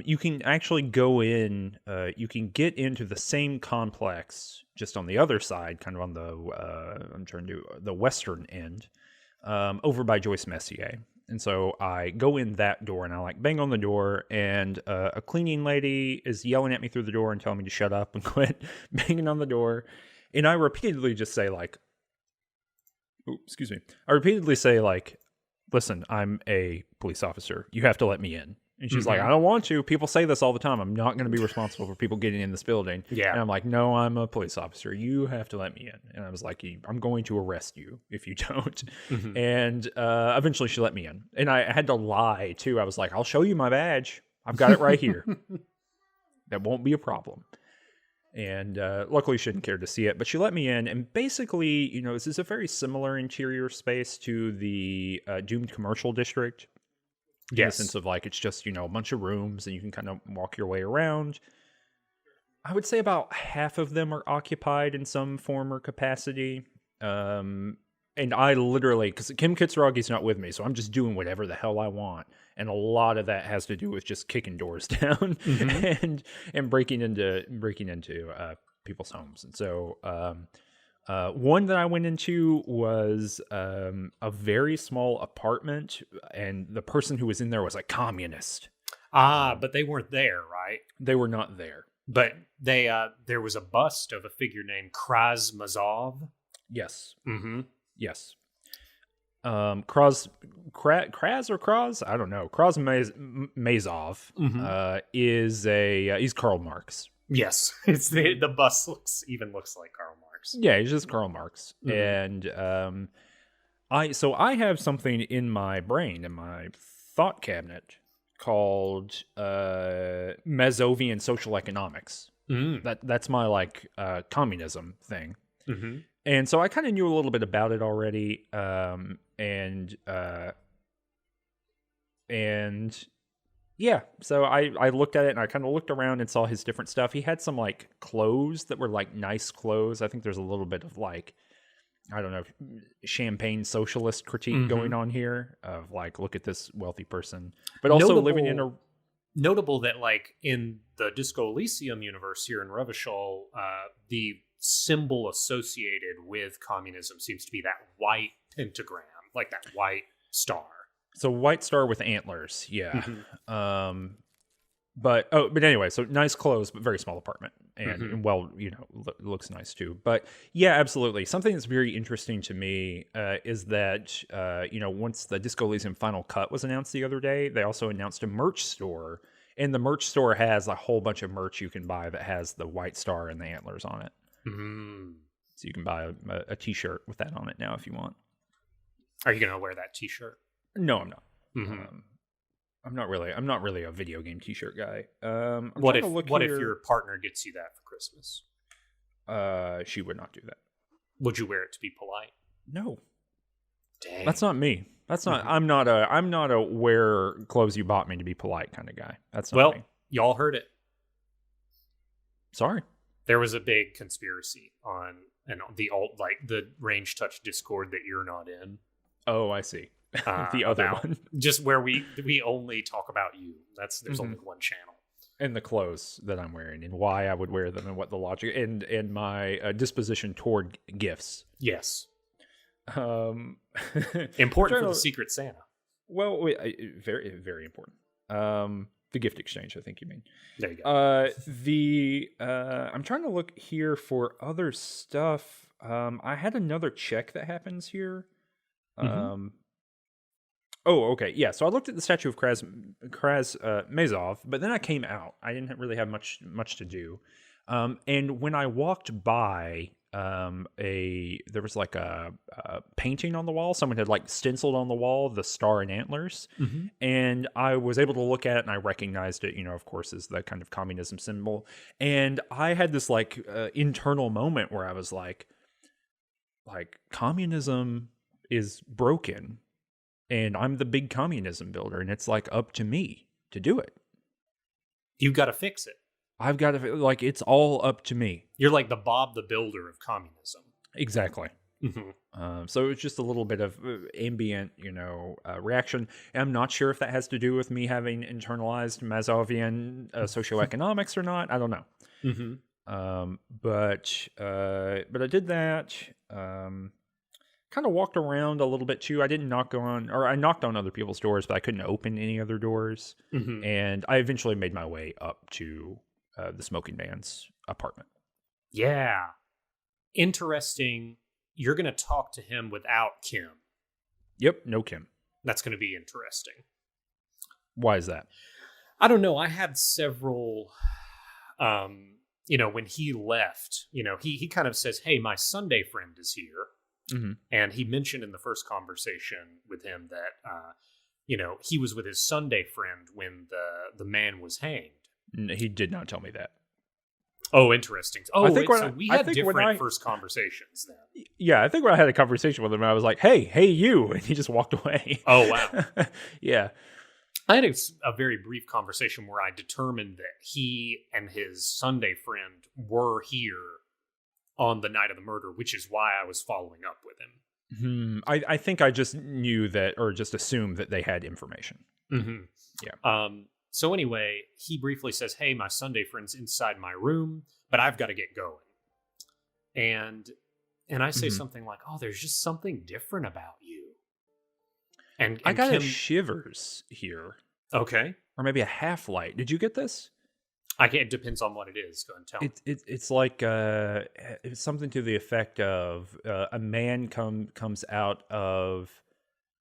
You can actually go in, you can get into the same complex just on the other side, kind of on the western end, over by Joyce Messier. And so I go in that door and I like bang on the door, and a cleaning lady is yelling at me through the door and telling me to shut up and quit banging on the door. And I repeatedly just say like, I repeatedly say like, listen, I'm a police officer. You have to let me in. And she's like, I don't want to. People say this all the time. I'm not going to be responsible for people getting in this building. Yeah. And I'm like, no, I'm a police officer. You have to let me in. And I was like, I'm going to arrest you if you don't. And eventually she let me in. And I had to lie, too. I was like, I'll show you my badge. I've got it right here. That won't be a problem. And luckily she didn't care to see it. But she let me in. And basically, this is a very similar interior space to the Doomed Commercial District. In the sense of like, it's just, a bunch of rooms and you can kind of walk your way around. I would say about half of them are occupied in some form or capacity. And I literally, because Kim Kitsurugi's not with me, so I'm just doing whatever the hell I want. And a lot of that has to do with just kicking doors down and breaking into people's homes. And so one that I went into was a very small apartment, and the person who was in there was a communist. But they weren't there, right? They were not there. But there was a bust of a figure named Krasmazov. Yes. Mm-hmm. Yes. Kraz or Kraz? I don't know. Krasmazov he's Karl Marx. Yes, it's the bust looks like Karl Marx. Yeah, he's just Karl Marx. And I have something in my brain, in my thought cabinet, called Mazovian social economics. That's my communism thing. And so I kind of knew a little bit about it already. Yeah, so I looked at it and I kind of looked around and saw his different stuff. He had some clothes that were nice clothes. I think there's a little bit of I don't know, champagne socialist critique going on here of look at this wealthy person, but also living in a notable that in the Disco Elysium universe here in Revachol, the symbol associated with communism seems to be that white pentagram, that white star. So white star with antlers, yeah. But anyway, so nice clothes, but very small apartment, and looks nice too. But yeah, absolutely. Something that's very interesting to me is that once the Disco Elysium Final Cut was announced the other day, they also announced a merch store, and the merch store has a whole bunch of merch you can buy that has the white star and the antlers on it. So you can buy a T-shirt with that on it now if you want. Are you gonna wear that T-shirt? No, I'm not. I'm not really a video game T-shirt guy. What if your partner gets you that for Christmas? She would not do that. Would you wear it to be polite? No. Dang. That's not me. That's not. I'm not a wear clothes you bought me to be polite kind of guy. That's not me. Y'all heard it. Sorry. There was a big conspiracy on the the Range Touch Discord that you're not in. Oh, I see. The other one, just where we only talk about you. There's only one channel. And the clothes that I'm wearing and why I would wear them and what the logic and my disposition toward gifts. Yes. Important for the Secret Santa. Well, very, very important. The gift exchange, I think you mean. There you go. I'm trying to look here for other stuff. I had another check that happens here. Oh, okay. Yeah. So I looked at the statue of Mazov, but then I came out. I didn't really have much to do. And when I walked by, there was a painting on the wall. Someone had stenciled on the wall the star and antlers, and I was able to look at it and I recognized it. Of course, as the kind of communism symbol. And I had this internal moment where I was like, communism is broken. And I'm the big communism builder, and it's up to me to do it. You've got to fix it. I've got to, it's all up to me. You're like the Bob the Builder of communism. Exactly. So it's just a little bit of ambient, reaction. And I'm not sure if that has to do with me having internalized Mazovian socioeconomics or not. I don't know. But I did that. Kind of walked around a little bit too. I knocked on other people's doors, but I couldn't open any other doors. And I eventually made my way up to the smoking man's apartment. Yeah. Interesting. You're going to talk to him without Kim. Yep, no Kim. That's going to be interesting. Why is that? I don't know. I had several, when he left, he kind of says, hey, my Sunday friend is here. Mm-hmm. And he mentioned in the first conversation with him that, he was with his Sunday friend when the man was hanged. He did not tell me that. Oh, interesting. Oh, so we had think different first conversations then. Yeah, I think when I had a conversation with him, I was like, hey, you. And he just walked away. Oh, wow. Yeah. I had a very brief conversation where I determined that he and his Sunday friend were here on the night of the murder, which is why I was following up with him. I think I just knew that, or just assumed that they had information. Mm-hmm. Yeah. So anyway, he briefly says, hey, my Sunday friend's inside my room, but I've got to get going. And I say something like, oh, there's just something different about you. And I got a shivers here. Okay. Or maybe a half light. Did you get this? It depends on what it is. Go and tell me. It's like it's something to the effect of a man comes out of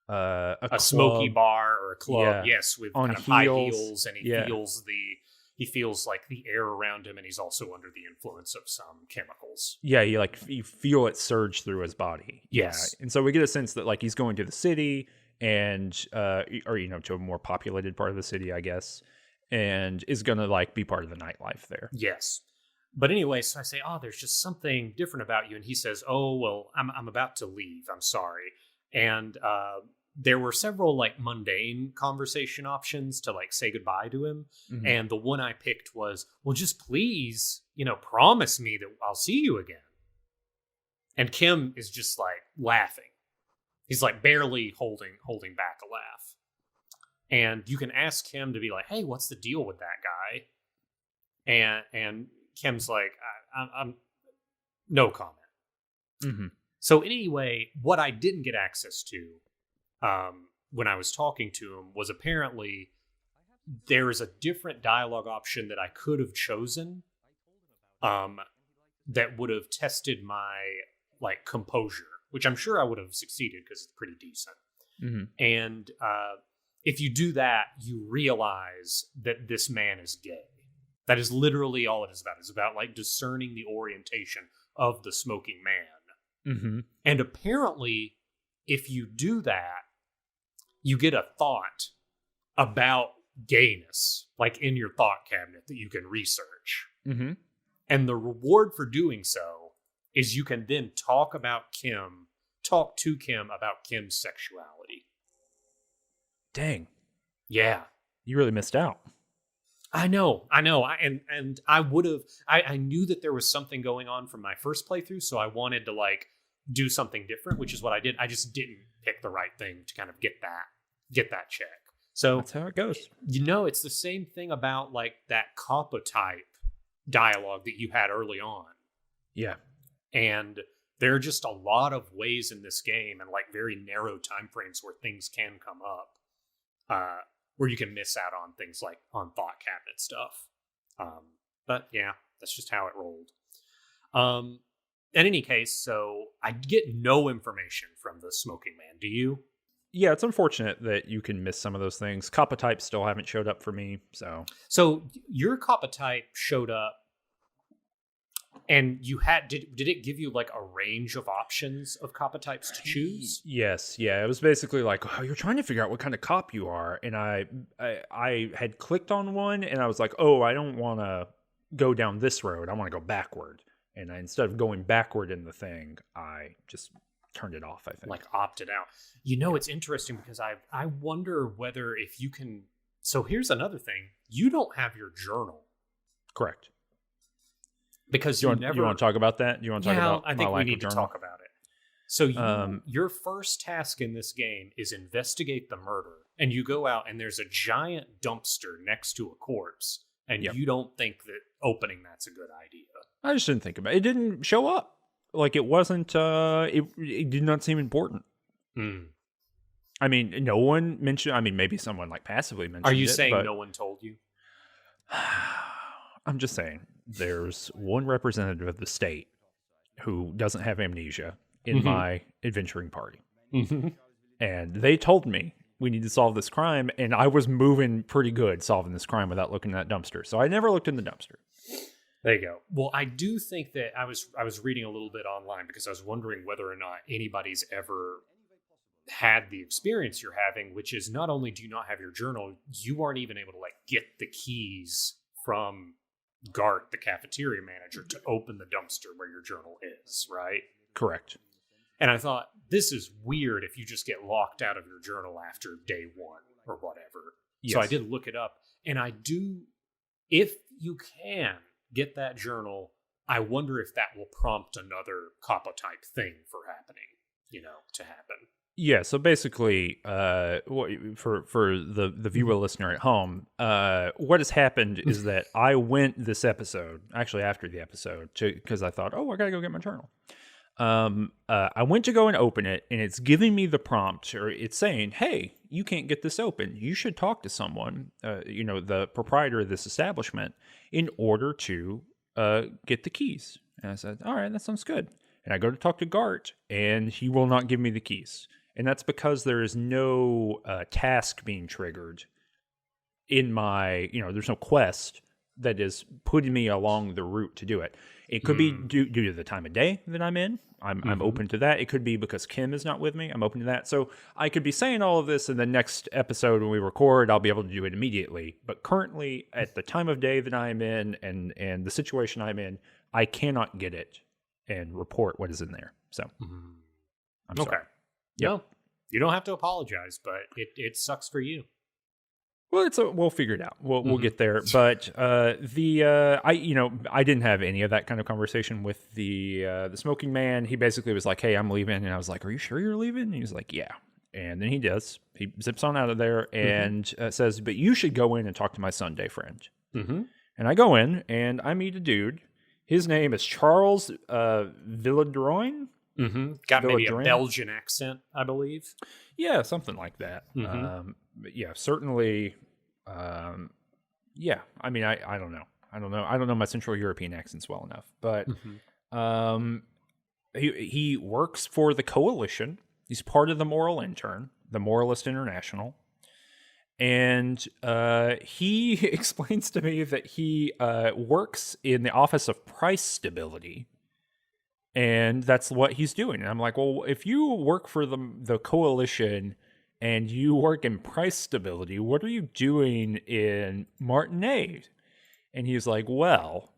a smoky bar or a club, yeah, yes, with on kind of heels. high heels, and he Yeah. feels like the air around him, and he's also under the influence of some chemicals. Yeah, you feel it surge through his body. Yes. Yeah. And so we get a sense that like he's going to the city and or to a more populated part of the city, I guess, and is going to like be part of the nightlife there. Yes. But anyway, so I say, oh, there's just something different about you. And he says, oh, well, I'm about to leave. I'm sorry. And there were several like mundane conversation options to like say goodbye to him. Mm-hmm. And the one I picked was, well, just please, promise me that I'll see you again. And Kim is just like laughing. He's like barely holding back a laugh. And you can ask him to be like, hey, what's the deal with that guy? And Kim's like, I'm no comment. Mm-hmm. So anyway, what I didn't get access to when I was talking to him was apparently there is a different dialogue option that I could have chosen that would have tested my like composure, which I'm sure I would have succeeded because it's pretty decent. Mm-hmm. And if you do that, you realize that this man is gay. That is literally all it is about. It's about like discerning the orientation of the smoking man. Mm-hmm. And apparently, if you do that, you get a thought about gayness, like in your thought cabinet that you can research. Mm-hmm. And the reward for doing so is you can then talk to Kim about Kim's sexuality. Dang. Yeah. You really missed out. I know. And I would have, I knew that there was something going on from my first playthrough, so I wanted to like do something different, which is what I did. I just didn't pick the right thing to kind of get that check. So that's how it goes. It's the same thing about like that Kappa type dialogue that you had early on. Yeah. And there are just a lot of ways in this game and like very narrow time frames where things can come up. Where you can miss out on things like on thought cabinet stuff. But yeah, that's just how it rolled. In any case, so I get no information from the smoking man. Do you? Yeah, it's unfortunate that you can miss some of those things. Kappa types still haven't showed up for me, so your Kappa type showed up, and you had did it give you like a range of options of Kappa types to choose? Yes, yeah. It was basically like, oh, you're trying to figure out what kind of cop you are, and I had clicked on one, and I was like, oh, I don't want to go down this road. I want to go backward, and instead of going backward in the thing, I just turned it off. I think like opted out. It's interesting because I wonder whether if you can. So here's another thing: you don't have your journal, correct? Because you want to talk about that? You want to talk about? I think we need to talk about it. So your first task in this game is investigate the murder, and you go out and there's a giant dumpster next to a corpse, and you don't think that opening that's a good idea. I just didn't think about it. It didn't show up. Like it wasn't. It did not seem important. Mm. I mean, no one mentioned. I mean, maybe someone like passively mentioned. Are you it, saying but no one told you? I'm just saying. There's one representative of the state who doesn't have amnesia in my adventuring party. Mm-hmm. And they told me we need to solve this crime. And I was moving pretty good solving this crime without looking at that dumpster. So I never looked in the dumpster. There you go. Well, I do think that I was reading a little bit online because I was wondering whether or not anybody's ever had the experience you're having, which is not only do you not have your journal, you aren't even able to like get the keys from Gart, the cafeteria manager, to open the dumpster where your journal is, right? Correct. And I thought, this is weird if you just get locked out of your journal after day one or whatever. Yes. So I did look it up, and I do, if you can get that journal, I wonder if that will prompt another COPPA type thing for happening, to happen. Yeah, so basically, for the viewer listener at home, what has happened is that I went this episode, actually after the episode, because I thought, I gotta go get my journal. I went to go and open it, and it's giving me the prompt, or it's saying, hey, you can't get this open. You should talk to someone, the proprietor of this establishment, in order to get the keys. And I said, all right, that sounds good. And I go to talk to Gart, and he will not give me the keys. And that's because there is no task being triggered in my, there's no quest that is putting me along the route to do it. It could be due to the time of day that I'm in. I'm open to that. It could be because Kim is not with me. I'm open to that. So I could be saying all of this in the next episode when we record. I'll be able to do it immediately. But currently, at the time of day that I'm in and the situation I'm in, I cannot get it and report what is in there. So I'm sorry. Yep. No, you don't have to apologize, but it sucks for you. Well, we'll figure it out. We'll get there. But I didn't have any of that kind of conversation with the smoking man. He basically was like, "Hey, I'm leaving," and I was like, "Are you sure you're leaving?" And he was like, "Yeah." And then he does. He zips on out of there and says, "But you should go in and talk to my Sunday friend." And I go in and I meet a dude. His name is Charles Villadroin. Got maybe a Belgian accent, I believe. Yeah, something like that. But yeah, certainly. Yeah, I mean, I don't know. I don't know my Central European accents well enough. But he works for the Coalition. He's part of the Moral Intern, the Moralist International. And he explains to me that he works in the Office of Price Stability. And that's what he's doing. And I'm like, well, if you work for the Coalition and you work in price stability, what are you doing in Martinez? And he's like, well,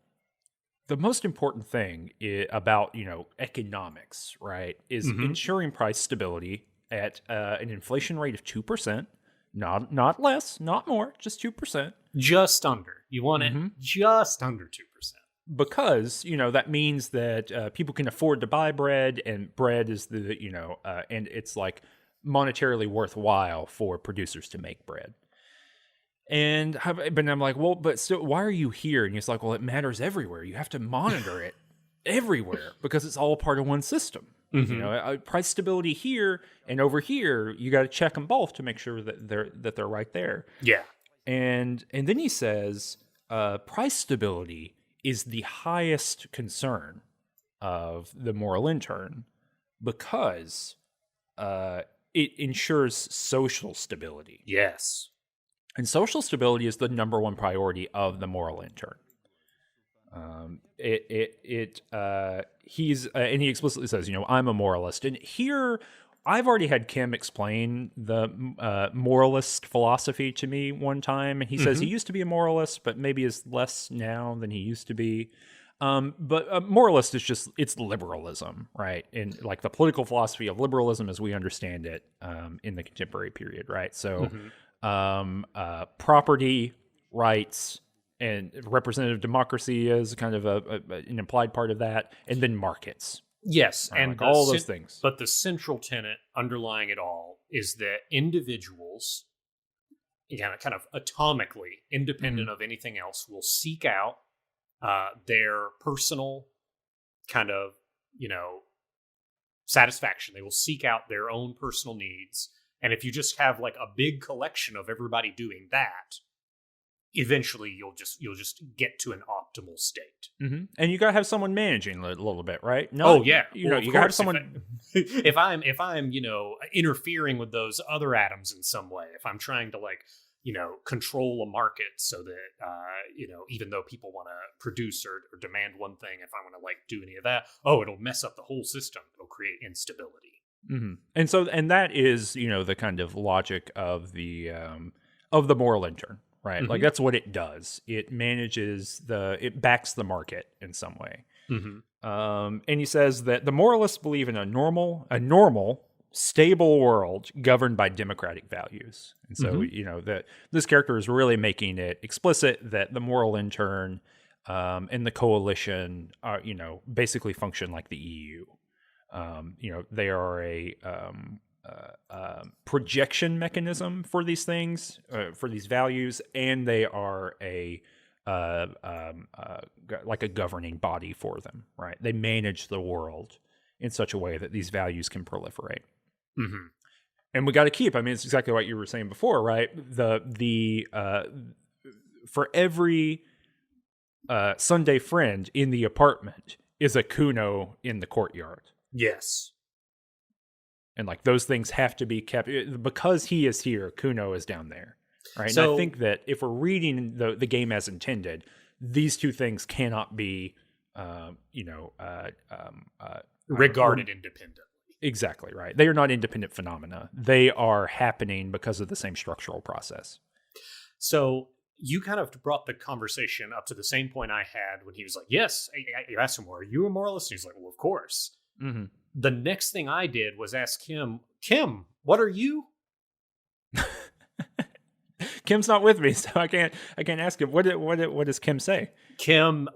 the most important thing about, economics, right, is ensuring price stability at an inflation rate of 2%, not less, not more, just 2%. Just under. You want it just under 2%. Because, that means that people can afford to buy bread, and bread is and it's like monetarily worthwhile for producers to make bread. But I'm like, well, but still, why are you here? And he's like, well, it matters everywhere. You have to monitor it everywhere because it's all part of one system. Price stability here and over here, you got to check them both to make sure that they're right there. Yeah. And then he says, price stability is the highest concern of the Moral Intern because it ensures social stability. Yes. And social stability is the number one priority of the Moral Intern. He explicitly says, I'm a moralist. And here, I've already had Kim explain the moralist philosophy to me one time. And he says he used to be a moralist, but maybe is less now than he used to be. But a moralist is just, it's liberalism, right? And like the political philosophy of liberalism as we understand it in the contemporary period, right? So property rights and representative democracy is kind of an implied part of that. And then markets. Yes, and like all those things. But the central tenet underlying it all is that individuals, kind of atomically, independent of anything else, will seek out their personal kind of, satisfaction. They will seek out their own personal needs. And if you just have like a big collection of everybody doing that, eventually you'll just get to an optimal state. Mm-hmm. And you got to have someone managing a little bit, right? Oh yeah, you got to have someone. If I'm interfering with those other atoms in some way, if I'm trying to control a market so that even though people want to produce or demand one thing, if I want to do any of that, it'll mess up the whole system. It'll create instability. Mm-hmm. And that is the kind of logic of the moral intern, right? Mm-hmm. Like that's what it does. It it backs the market in some way. Mm-hmm. And he says that the moralists believe in a normal, stable world governed by democratic values. And so, that this character is really making it explicit that the moral intern and the coalition are, basically function like the EU. They are a projection mechanism for these things, for these values, and they are like a governing body for them, right? They manage the world in such a way that these values can proliferate. Mm-hmm. And we got to keep. I mean, it's exactly what you were saying before, right? For every Sunday friend in the apartment is a Kuno in the courtyard. Yes. And those things have to be kept because he is here. Kuno is down there, right? So, and I think that if we're reading the game as intended, these two things cannot be, regarded independently. Exactly right. They are not independent phenomena. They are happening because of the same structural process. So you kind of brought the conversation up to the same point I had when he was like, "Yes." You asked him, "Are you a moralist?" And he's like, "Well, of course." Mm-hmm. The next thing I did was ask Kim, what are you? Kim's not with me, so I can't ask him. What does Kim say? Kim,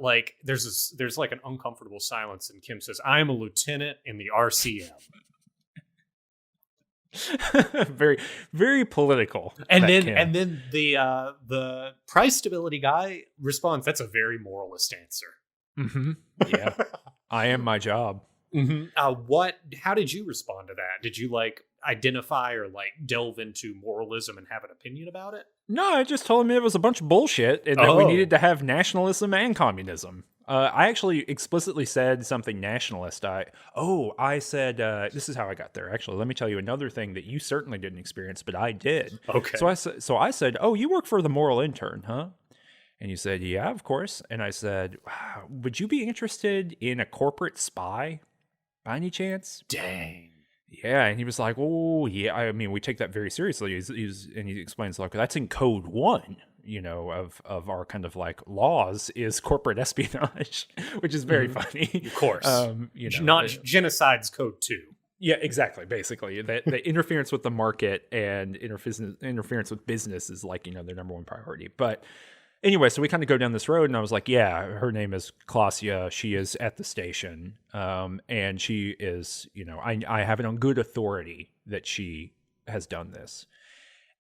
there's an uncomfortable silence, and Kim says, "I am a lieutenant in the RCM." Very, very political. And then the price stability guy responds, "That's a very moralist answer." Mm-hmm. Yeah, I am my job. Mm-hmm. How did you respond to that? Did you identify or delve into moralism and have an opinion about it? No, I just told him it was a bunch of bullshit and that we needed to have nationalism and communism. I actually explicitly said something nationalist. I said, this is how I got there. Actually, let me tell you another thing that you certainly didn't experience, but I did. Okay. So I said, "Oh, you work for the moral intern, huh?" And you said, "Yeah, of course." And I said, "Wow, would you be interested in a corporate spy by any chance?" Dang. Yeah, and he was like, "Oh, yeah. I mean, we take that very seriously." And he explains that's in code 1, of our kind of laws is corporate espionage, which is very funny. Of course, not genocide's code 2. Yeah, exactly. Basically, the interference with the market and interference with business is their number one priority. But anyway, so we kind of go down this road, and I was like, "Yeah, her name is Klasia. She is at the station, and she is, I have it on good authority that she has done this."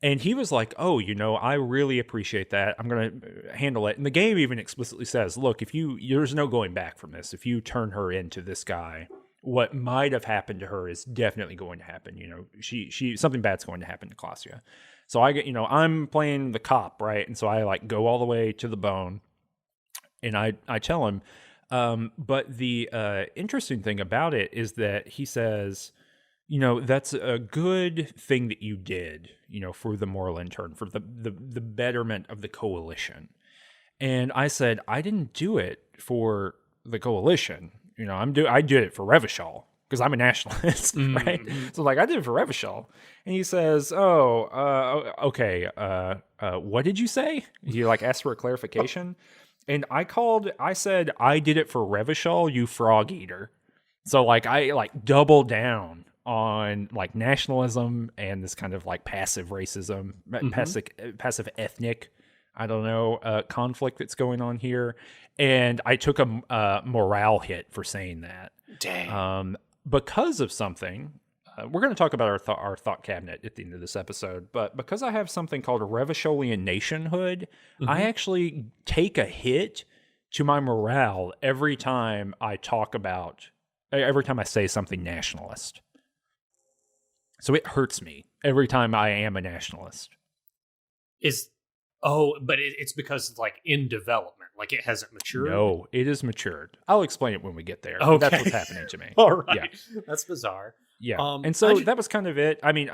And he was like, "Oh, I really appreciate that. I'm going to handle it." And the game even explicitly says, "Look, there's no going back from this. If you turn her into this guy, what might have happened to her is definitely going to happen. She something bad's going to happen to Klasia." So I get, I'm playing the cop, right? And so I go all the way to the bone, and I tell him. But the interesting thing about it is that he says, that's a good thing that you did, for the moral intern, for the betterment of the coalition. And I said, I didn't do it for the coalition. I did it for Revachol, because I'm a nationalist, right? So I did it for Revachol. And he says, okay, what did you say? He asked for a clarification. And I said, I did it for Revachol, you frog eater. So I double down on nationalism and this kind of passive racism, passive ethnic, I don't know, conflict that's going on here. And I took a morale hit for saying that. Dang. Because of something, we're going to talk about our thought cabinet at the end of this episode, but because I have something called a Revacholian nationhood, I actually take a hit to my morale every time I say something nationalist. So it hurts me every time I am a nationalist. Is Oh, but it's because like in development, like it hasn't matured. No, it is matured. I'll explain it when we get there. Okay. That's what's happening to me. All right. Yeah. That's bizarre. Yeah. And so that was kind of it. I mean,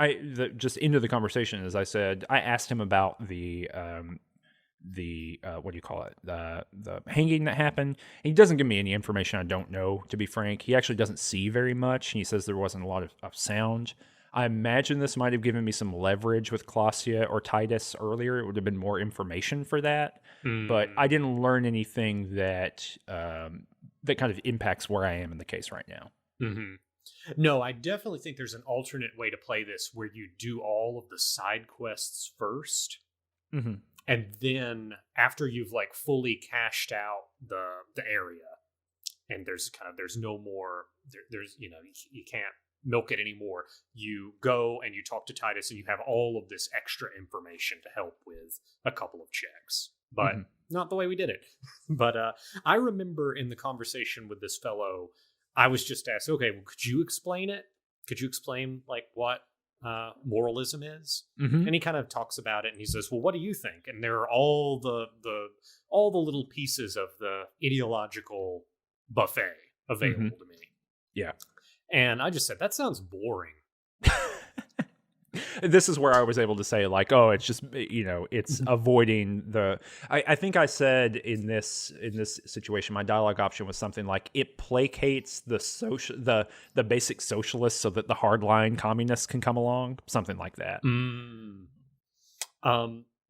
just into the conversation, as I said, I asked him about the what do you call it? The hanging that happened. And he doesn't give me any information I don't know, to be frank. He actually doesn't see very much. He says there wasn't a lot of sound. I imagine this might have given me some leverage with Clausia or Titus earlier. It would have been more information for that. But I didn't learn anything that that kind of impacts where I am in the case right now. Mm-hmm. No, I definitely think there's an alternate way to play this where you do all of the side quests first. Mm-hmm. And then after you've like fully cashed out the area and there's no more, there's, you can't milk it anymore. You go and you talk to Titus and you have all of this extra information to help with a couple of checks, but not the way we did it. But I remember in the conversation with this fellow, I was just asked, okay, well, could you explain it? Could you explain like what moralism is? And he kind of talks about it and he says, well, what do you think? And there are all the little pieces of the ideological buffet available to me. Yeah. And I just said, that sounds boring. This is where I was able to say, like, oh, it's just, it's avoiding the. I think I said in this situation, my dialogue option was something like it placates the basic socialists so that the hardline communists can come along, something like that.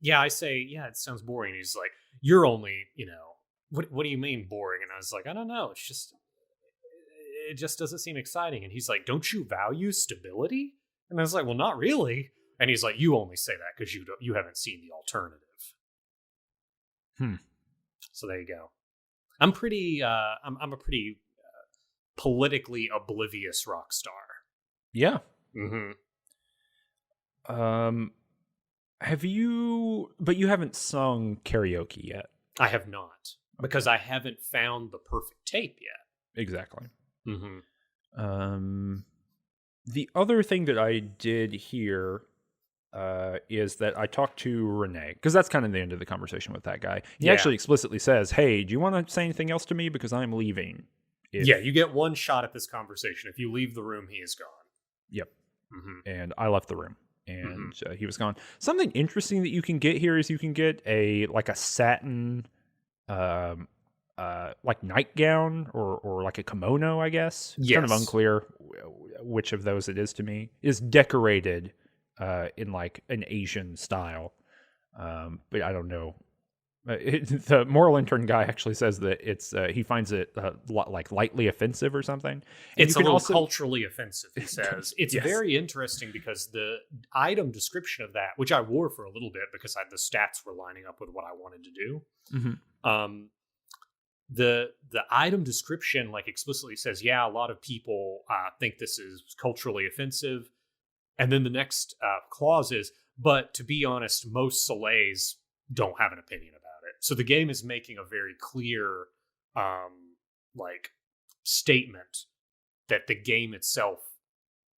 Yeah, I say, yeah, it sounds boring. He's like, you're only, what do you mean boring? And I was like, I don't know. It just doesn't seem exciting. And he's like, don't you value stability? And I was like, well, not really. And he's like, you only say that because you haven't seen the alternative. So there you go. I'm pretty, I'm a pretty politically oblivious rock star. Yeah. But you haven't sung karaoke yet. I have not, because I haven't found the perfect tape yet. Exactly. The other thing that I did here is that I talked to Renee, because that's kind of the end of the conversation with that guy. He actually explicitly says, hey, do you want to say anything else to me? Because I'm leaving. You get one shot at this conversation. If you leave the room, he is gone. Yep. And I left the room. And he was gone. Something interesting that you can get here is you can get a satin like nightgown or like a kimono, I guess. It's kind of unclear which of those it is to me. Is decorated in like an Asian style, but I don't know. The moral intern guy actually says that it's he finds it like lightly offensive or something. And it's a little culturally offensive, he says. It's very interesting because the item description of that, which I wore for a little bit because the stats were lining up with what I wanted to do. The item description like explicitly says, yeah, a lot of people think this is culturally offensive. And then the next clause is, but to be honest, most Soleils don't have an opinion about it. So the game is making a very clear like statement that the game itself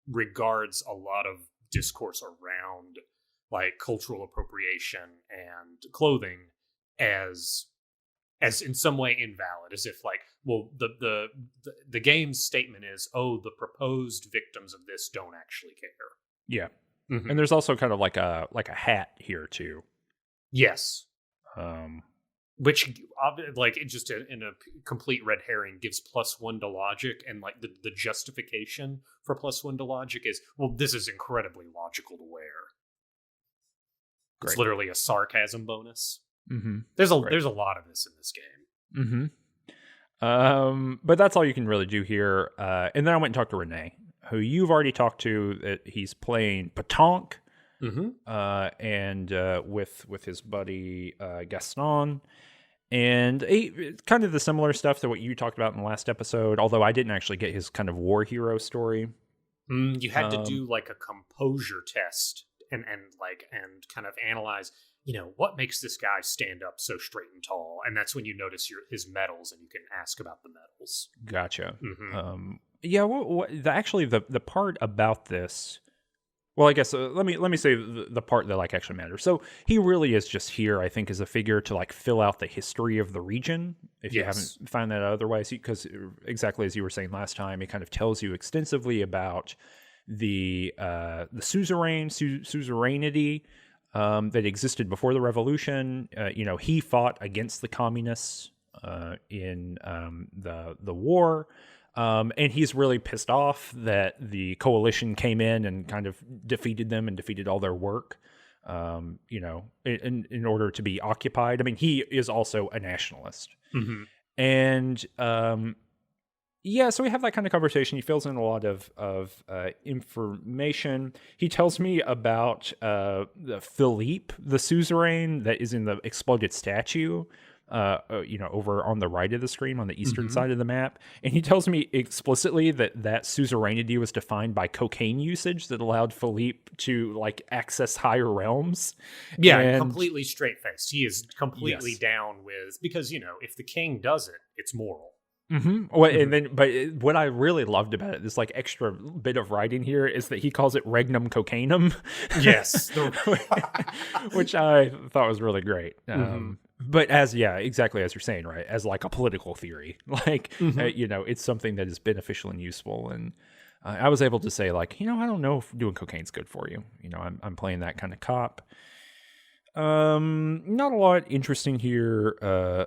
regards a lot of discourse around like cultural appropriation and clothing as in some way invalid, as if like, well, the game's statement is, oh, the proposed victims of this don't actually care. Yeah. And there's also kind of like a hat here too. Yes. Which like it just in a complete red herring gives +1 to logic, and like the justification for +1 to logic is, well, this is incredibly logical to wear. Great. It's literally a sarcasm bonus. There's a lot of this in this game. But that's all you can really do here. And then I went and talked to Renee, who you've already talked to. He's playing Petanque, and with his buddy Gaston, and kind of the similar stuff to what you talked about in the last episode. Although I didn't actually get his kind of war hero story. You had to do like a composure test and kind of analyze, what makes this guy stand up so straight and tall? And that's when you notice his medals, and you can ask about the medals. Gotcha. Actually, the part about this Well, I guess let me say the part that like actually matters. So he really is just here, I think, as a figure to like fill out the history of the region. If you haven't found that otherwise, because exactly as you were saying last time, it kind of tells you extensively about the suzerainty that existed before the revolution. He fought against the communists in the war. And he's really pissed off that the coalition came in and kind of defeated them and defeated all their work, in order to be occupied. I mean, he is also a nationalist. Mm-hmm. And so we have that kind of conversation. He fills in a lot of information. He tells me about the Philippe, the suzerain that is in the exploded statue, over on the right of the screen on the eastern side of the map. And he tells me explicitly that suzerainty was defined by cocaine usage that allowed Philippe to like access higher realms. Yeah, and completely straight-faced. He is completely down with, because, if the king does it, it's moral. Mm-hmm. Well, and then, but what I really loved about it, this like extra bit of writing here, is that he calls it regnum cocainum. Yes, which I thought was really great. But exactly as you're saying, right? As like a political theory, like it's something that is beneficial and useful. And I was able to say, like, I don't know if doing cocaine's good for you. I'm playing that kind of cop. Not a lot interesting here.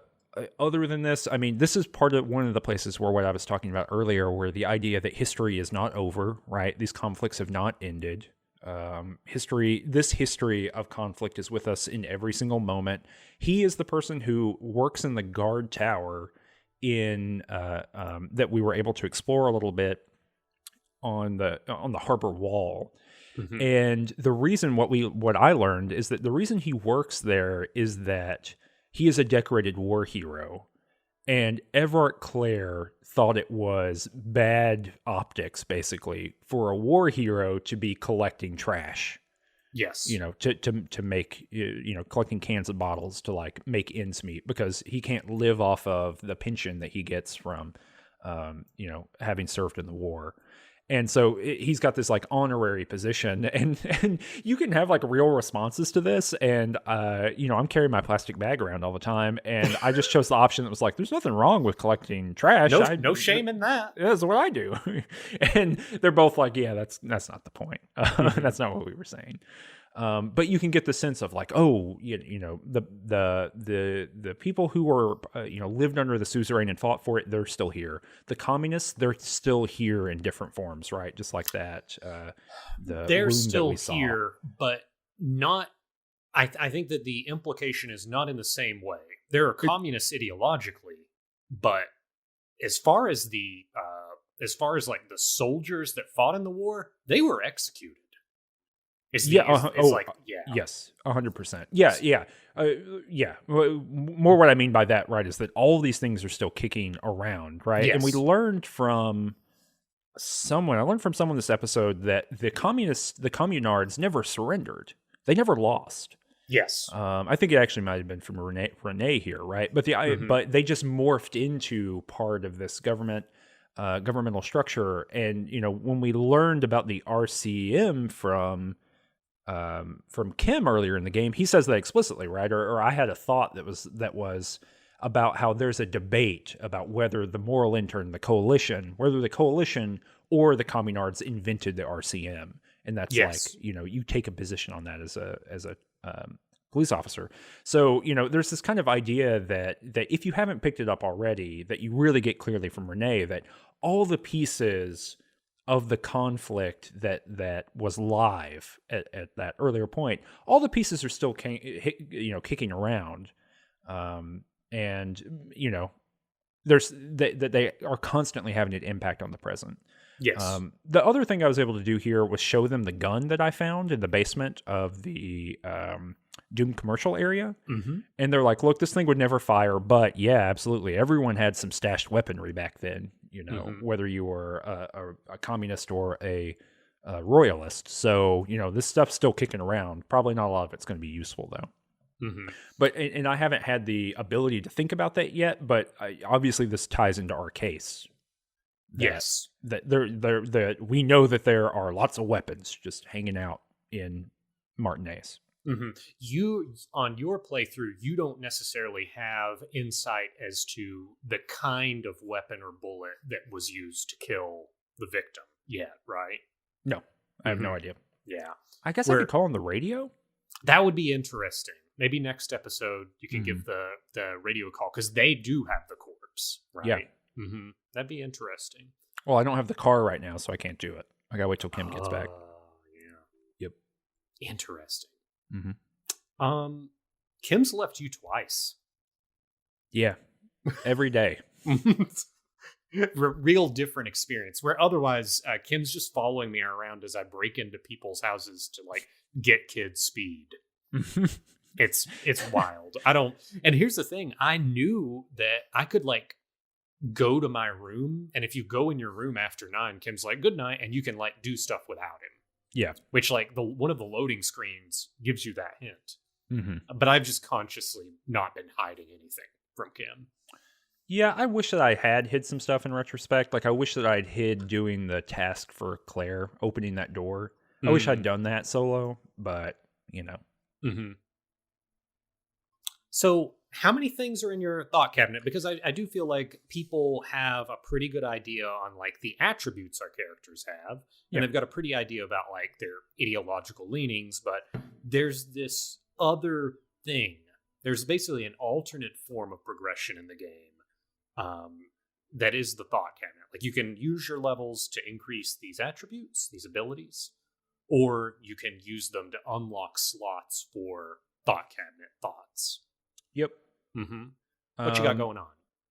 Other than this, I mean, this is one of the places where what I was talking about earlier, where the idea that history is not over, right? These conflicts have not ended. This history of conflict is with us in every single moment. He is the person who works in the guard tower that we were able to explore a little bit on the harbor wall. Mm-hmm. And the reason what I learned is that the reason he works there is that he is a decorated war hero, and Everett Clare thought it was bad optics, basically, for a war hero to be collecting trash. Yes. To make, collecting cans and bottles to like make ends meet, because he can't live off of the pension that he gets from, having served in the war. And so he's got this like honorary position, and you can have like real responses to this. And, I'm carrying my plastic bag around all the time, and I just chose the option that was like, there's nothing wrong with collecting trash. No shame in that. That's what I do. And they're both like, yeah, that's not the point. That's not what we were saying. But you can get the sense of like, the people who were, lived under the suzerain and fought for it, they're still here. The communists, they're still here in different forms, right? Just like that. They're still here, but not. I think that the implication is not in the same way. There are communists ideologically, but as far as like the soldiers that fought in the war, they were executed. Yes, 100%. Yeah. More what I mean by that, right, is that all these things are still kicking around, right? Yes. And we learned from someone this episode that the communards never surrendered. They never lost. Yes. I think it actually might have been from Renee here, right? But but they just morphed into part of this governmental structure. And, when we learned about the RCM from Kim earlier in the game, he says that explicitly, right? Or I had a thought that was about how there's a debate about whether the moral intern, whether the coalition or the communards invented the RCM, and that's like, you take a position on that as a police officer. So, there's this kind of idea that if you haven't picked it up already, that you really get clearly from Renee that all the pieces of the conflict that was live at that earlier point, all the pieces are still kicking around, and there's that they are constantly having an impact on the present. Yes. The other thing I was able to do here was show them the gun that I found in the basement of the Doom commercial area, and they're like, "Look, this thing would never fire, but yeah, absolutely, everyone had some stashed weaponry back then." Whether you were a communist or a royalist. So, this stuff's still kicking around. Probably not a lot of it's going to be useful, though. But, and I haven't had the ability to think about that yet, but obviously this ties into our case. Yes. That we know that there are lots of weapons just hanging out in Martinez. Mm-hmm. You, on your playthrough, you don't necessarily have insight as to the kind of weapon or bullet that was used to kill the victim yet, right? No, I have no idea. Yeah. I guess I could call on the radio. That would be interesting. Maybe next episode you can give the radio a call, because they do have the corpse, right? Yeah. Mm-hmm. That'd be interesting. Well, I don't have the car right now, so I can't do it. I gotta wait till Kim gets back. Yeah. Yep. Interesting. Mm-hmm. Kim's left you twice. Yeah. Every day. Real different experience, where otherwise Kim's just following me around as I break into people's houses to like get kids speed. It's wild. And here's the thing, I knew that I could like go to my room, and if you go in your room after 9, Kim's like good night, and you can like do stuff without him. Yeah. Which like one of the loading screens gives you that hint. Mm-hmm. But I've just consciously not been hiding anything from Kim. Yeah, I wish that I had hid some stuff in retrospect. Like, I wish that I'd hid doing the task for Claire, opening that door. I wish I'd done that solo, but, you know. Mm-hmm. So, how many things are in your thought cabinet? Because I do feel like people have a pretty good idea on, like, the attributes our characters have. And they've got a pretty idea about, like, their ideological leanings. But there's this other thing. There's basically an alternate form of progression in the game. That is the thought cabinet. Like, you can use your levels to increase these attributes, these abilities, or you can use them to unlock slots for thought cabinet thoughts. Yep. Mm-hmm. What you got going on?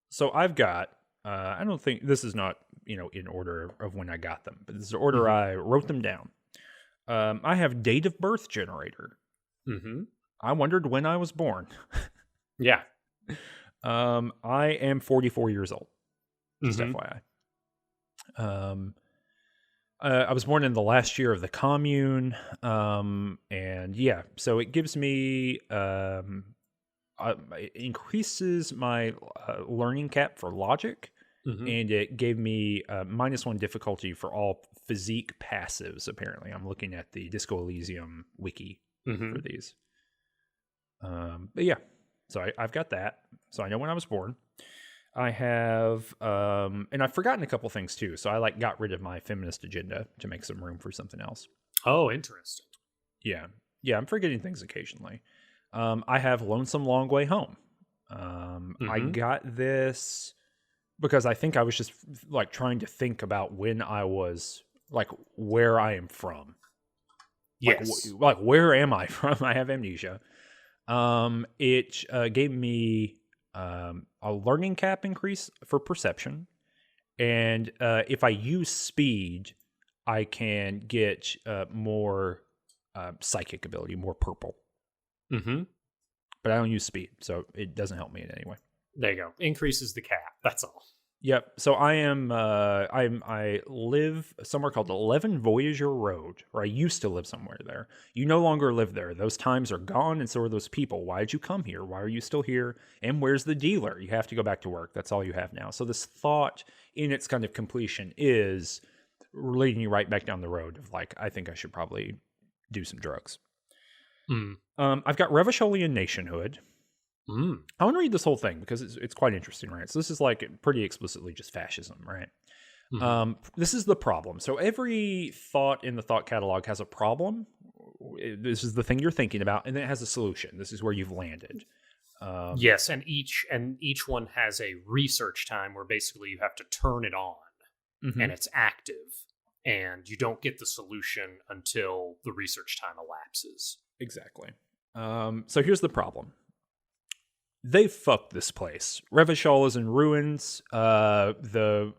So I've got, I don't think, this is not, in order of when I got them, but this is the order I wrote them down. I have date of birth generator. Mm-hmm. I wondered when I was born. Yeah. I am 44 years old. Just Mm-hmm. FYI. I was born in the last year of the commune. And yeah, so it gives me, it increases my learning cap for logic. Mm-hmm. And it gave me -1 difficulty for all physique passives, apparently. I'm looking at the Disco Elysium wiki for these. But yeah, so I've got that. So I know when I was born. I have, and I've forgotten a couple things too. So I got rid of my feminist agenda to make some room for something else. Oh, interesting. Yeah. I'm forgetting things occasionally. I have Lonesome Long Way Home. I got this because I think I was just like trying to think about when I was like where I am from. Yes. Like where am I from? I have amnesia. It gave me a learning cap increase for perception, and if I use speed, I can get more psychic ability, more purple. Mm-hmm. But I don't use speed, so it doesn't help me in any way. There you go. Increases the cap. That's all. Yep. So I live somewhere called 11 Voyager Road, or I used to live somewhere there. You no longer live there. Those times are gone, and so are those people. Why did you come here? Why are you still here? And where's the dealer? You have to go back to work. That's all you have now. So this thought, in its kind of completion, is leading you right back down the road of like, I think I should probably do some drugs. I've got Revacholian nationhood. I want to read this whole thing because it's quite interesting, right? So this is like pretty explicitly just fascism, right? This is the problem. So every thought in the thought catalog has a problem. This is the thing you're thinking about, and then it has a solution. This is where you've landed. Yes, and each one has a research time where basically you have to turn it on, and it's active, and you don't get the solution until the research time elapses. Exactly. So here's the problem. They fucked this place. Revachol is in ruins. Some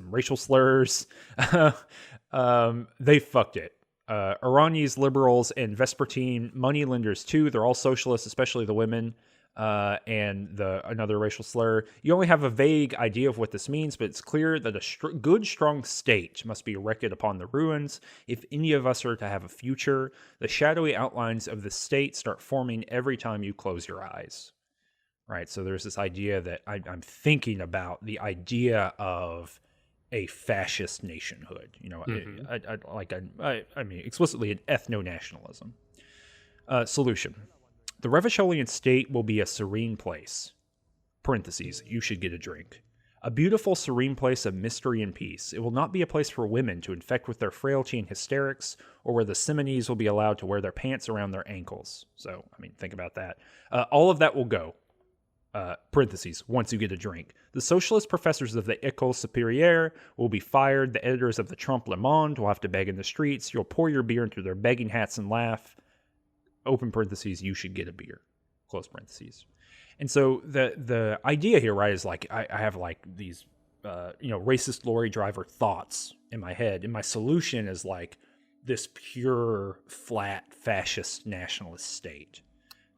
racial slurs. They fucked it. Iranians, liberals, and Vespertine moneylenders too. They're all socialists, especially the women. And another racial slur. You only have a vague idea of what this means, but it's clear that a good, strong state must be erected upon the ruins. If any of us are to have a future, the shadowy outlines of the state start forming every time you close your eyes. Right, so there's this idea that I'm thinking about the idea of a fascist nationhood. I mean, explicitly an ethno-nationalism. Solution. The Revacholian state will be a serene place. Parentheses, you should get a drink. A beautiful, serene place of mystery and peace. It will not be a place for women to infect with their frailty and hysterics, or where the Simonese will be allowed to wear their pants around their ankles. So, I mean, think about that. All of that will go. Parentheses, once you get a drink. The socialist professors of the École Supérieure will be fired. The editors of the Trompe Le Monde will have to beg in the streets. You'll pour your beer into their begging hats and laugh. Open parentheses, you should get a beer. Close parentheses. And so the idea here, right, is like I have like these, racist lorry driver thoughts in my head. And my solution is like this pure, flat, fascist nationalist state.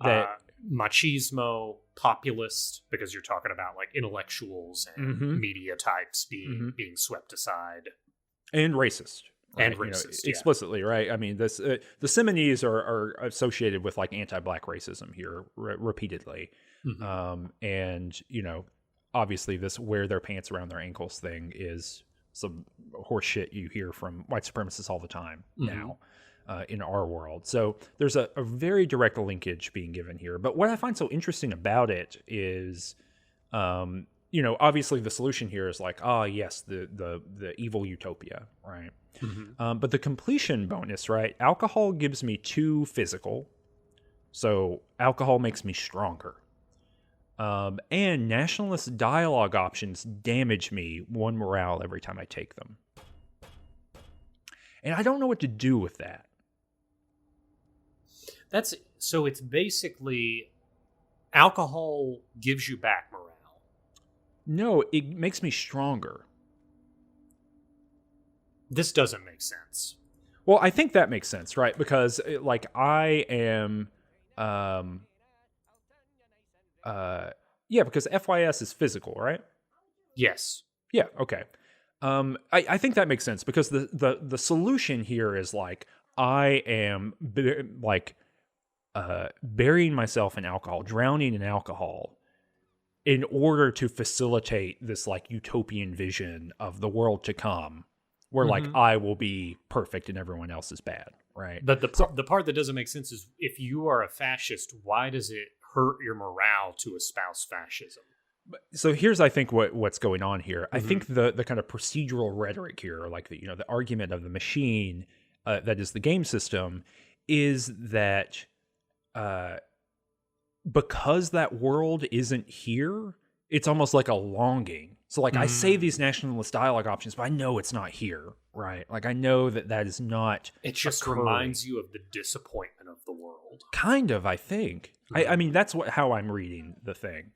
That machismo, populist, because you're talking about like intellectuals and media types being swept aside. And racist. Right? And racist, explicitly, right? I mean, this the Simonese are associated with like anti-black racism here repeatedly. And, obviously this wear their pants around their ankles thing is some horse shit you hear from white supremacists all the time now in our world. So there's a very direct linkage being given here. But what I find so interesting about it is, obviously the solution here is like, yes, the evil utopia, right? But the completion bonus, right? Alcohol gives me 2 physical. So alcohol makes me stronger. And nationalist dialogue options damage me 1 morale every time I take them. And I don't know what to do with that. So it's basically alcohol gives you back morale. No, it makes me stronger. This doesn't make sense. Well, I think that makes sense, right? Because like I am because FYS is physical, right? Yes. Yeah, okay. I think that makes sense because the solution here is like I am burying myself in alcohol, drowning in alcohol in order to facilitate this like utopian vision of the world to come where like I will be perfect and everyone else is bad, right? But the part that doesn't make sense is if you are a fascist, why does it hurt your morale to espouse fascism? So here's, I think, what's going on here. I think the kind of procedural rhetoric here, or like the argument of the machine that is the game system, is that because that world isn't here, it's almost like a longing. So like I say these nationalist dialogue options, but I know it's not here, right? Like I know that is not. It just reminds you of the disappointment of the world. Kind of, I think. I mean, that's how I'm reading the thing.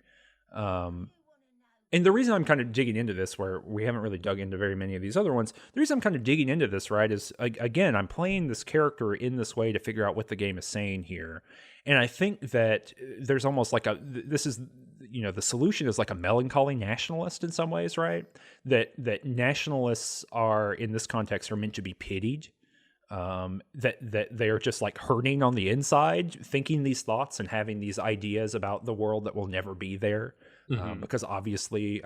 And the reason I'm kind of digging into this, where we haven't really dug into very many of these other ones, the reason I'm kind of digging into this, right, is, again, I'm playing this character in this way to figure out what the game is saying here. And I think that there's almost like the solution is like a melancholy nationalist in some ways, right? That nationalists are, in this context, are meant to be pitied. That they are just like hurting on the inside, thinking these thoughts and having these ideas about the world that will never be there. Because obviously,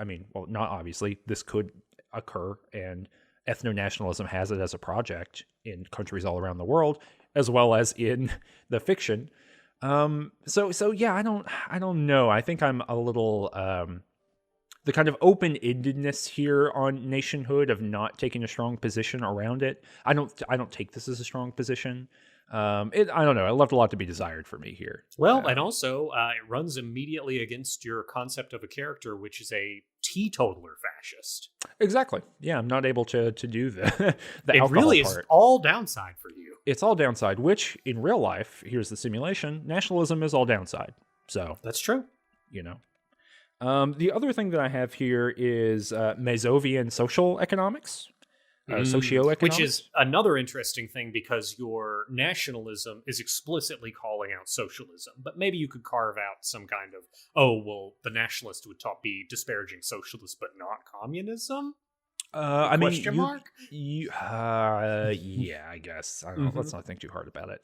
not obviously, this could occur, and ethno-nationalism has it as a project in countries all around the world, as well as in the fiction. So yeah, I don't know. I think I'm a little, the kind of open-endedness here on nationhood of not taking a strong position around it. I don't take this as a strong position. I don't know. It left a lot to be desired for me here. Well, and also it runs immediately against your concept of a character, which is a teetotaler fascist. Exactly. Yeah, I'm not able to do the it alcohol really part. Is all downside for you. It's all downside, which in real life, here's the simulation, nationalism is all downside. So that's true. The other thing that I have here is Mazovian social economics. Socioeconomics. Which is another interesting thing because your nationalism is explicitly calling out socialism. But maybe you could carve out some kind of, the nationalist would be disparaging socialist but not communism? Question mark? Yeah, I guess. I don't know. Let's not think too hard about it.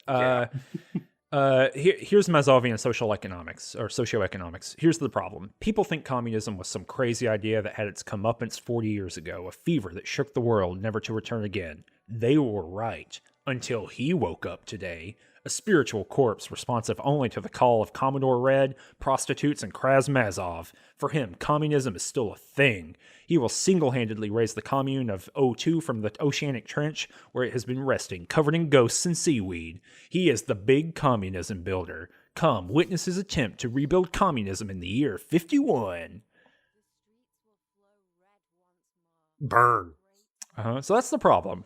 Here's Mazovian social economics or socioeconomics. Here's the problem. People think communism was some crazy idea that had its comeuppance 40 years ago, a fever that shook the world, never to return again. They were right. Until he woke up today, a spiritual corpse responsive only to the call of Commodore Red, prostitutes, and Krasmazov. For him, communism is still a thing. He will single-handedly raise the commune of O2 from the oceanic trench where it has been resting, covered in ghosts and seaweed. He is the big communism builder. Come, witness his attempt to rebuild communism in the year 51. Burn. So that's the problem.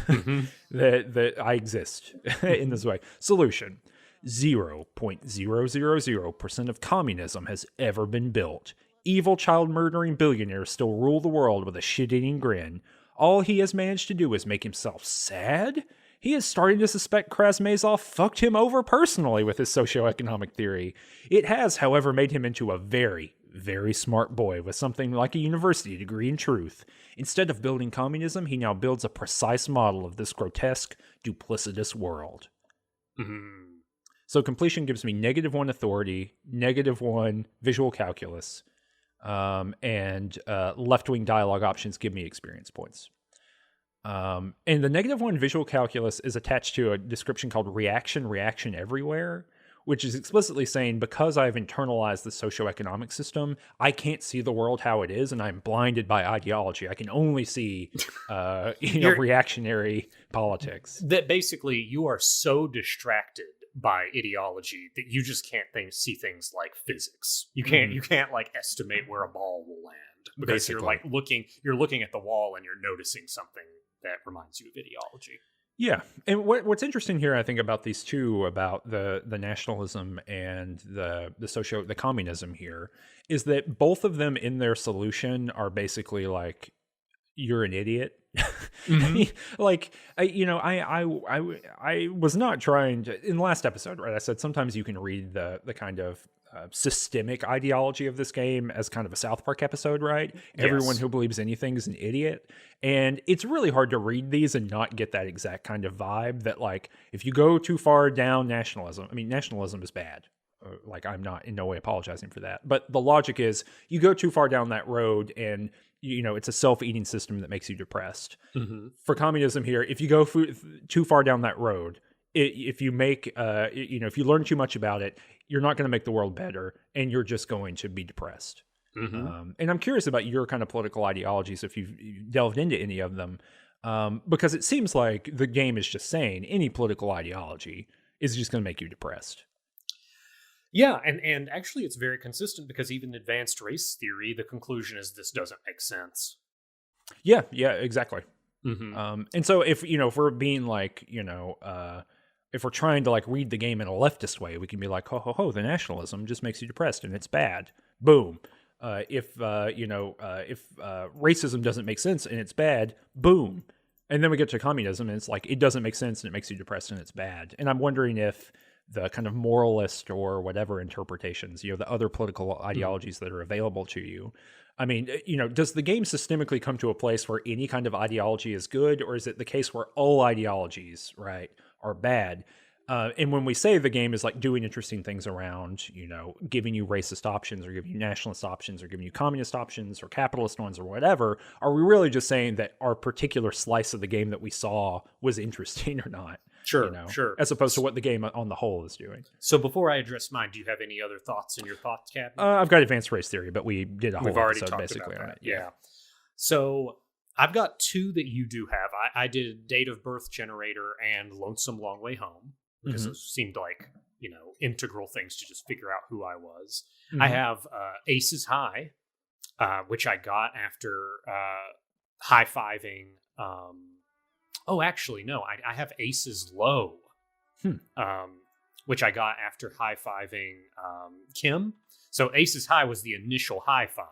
Mm-hmm. that I exist in this way. Solution: 0.000% of communism has ever been built. Evil child-murdering billionaires still rule the world with a shit-eating grin. All he has managed to do is make himself sad? He is starting to suspect Krasmazov fucked him over personally with his socioeconomic theory. It has, however, made him into a very, very smart boy with something like a university degree in truth. Instead of building communism, he now builds a precise model of this grotesque, duplicitous world. Mm-hmm. So completion gives me -1 authority, -1 visual calculus, and left-wing dialogue options give me experience points. And the -1 visual calculus is attached to a description called reaction everywhere, which is explicitly saying because I've internalized the socioeconomic system, I can't see the world how it is, and I'm blinded by ideology. I can only see, reactionary politics. That basically you are so distracted by ideology that you just can't see things like physics. You can't like estimate where a ball will land because Basically. you're looking at the wall and you're noticing something that reminds you of ideology. Yeah, and what's interesting here, I think, about these two, about the nationalism and the communism here, is that both of them in their solution are basically like, you're an idiot. Mm-hmm. Like, I was not trying to, in the last episode, right? I said sometimes you can read the kind of systemic ideology of this game as kind of a South Park episode, right? Yes. Everyone who believes anything is an idiot. And it's really hard to read these and not get that exact kind of vibe that, like, if you go too far down nationalism, I mean, nationalism is bad. Like, I'm not in no way apologizing for that. But the logic is you go too far down that road and, it's a self-eating system that makes you depressed. Mm-hmm. For communism here, if you go too far down that road, if you make, if you learn too much about it, you're not going to make the world better, and you're just going to be depressed. Mm-hmm. And I'm curious about your kind of political ideologies, if you've delved into any of them, because it seems like the game is just saying any political ideology is just going to make you depressed. Yeah, and actually it's very consistent because even advanced race theory, the conclusion is this doesn't make sense. Yeah, exactly. Mm-hmm. And so if we're being like, if we're trying to like read the game in a leftist way, we can be like, ho, the nationalism just makes you depressed and it's bad. Boom. If racism doesn't make sense and it's bad, boom. And then we get to communism and it's like, it doesn't make sense and it makes you depressed and it's bad. And I'm wondering if the kind of moralist or whatever interpretations, the other political ideologies that are available to you. I mean, does the game systemically come to a place where any kind of ideology is good, or is it the case where all ideologies, right, are bad? And when we say the game is like doing interesting things around, giving you racist options or giving you nationalist options or giving you communist options or capitalist ones or whatever, are we really just saying that our particular slice of the game that we saw was interesting or not? Sure, sure. As opposed to what the game on the whole is doing. So before I address mine, do you have any other thoughts in your thoughts cabinet? I've got advanced race theory, but we did a whole already episode talked basically about on that. it. Yeah. So I've got two that you do have. I did Date of Birth Generator and Lonesome Long Way Home because it seemed like, integral things to just figure out who I was. I have Aces High, which I got after high-fiving... Oh, actually, no. I have Aces Low, which I got after high-fiving Kim. So Aces High was the initial high-five.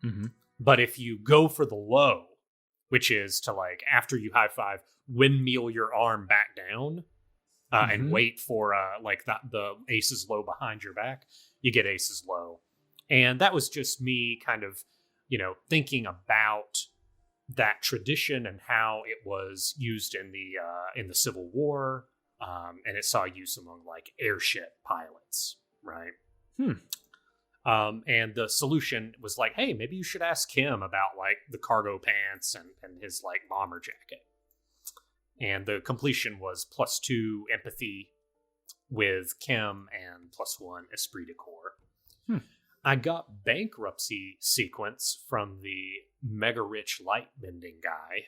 Mm-hmm. But if you go for the low, which is to, like, after you high-five, windmill your arm back down and wait for, the Aces Low behind your back, you get Aces Low. And that was just me kind of, thinking about that tradition and how it was used in the Civil War, and it saw use among like airship pilots, right? And the solution was like, hey, maybe you should ask him about like the cargo pants and his like bomber jacket. And the completion was +2 empathy with Kim and +1 esprit de corps. I got Bankruptcy sequence from the mega rich light bending guy.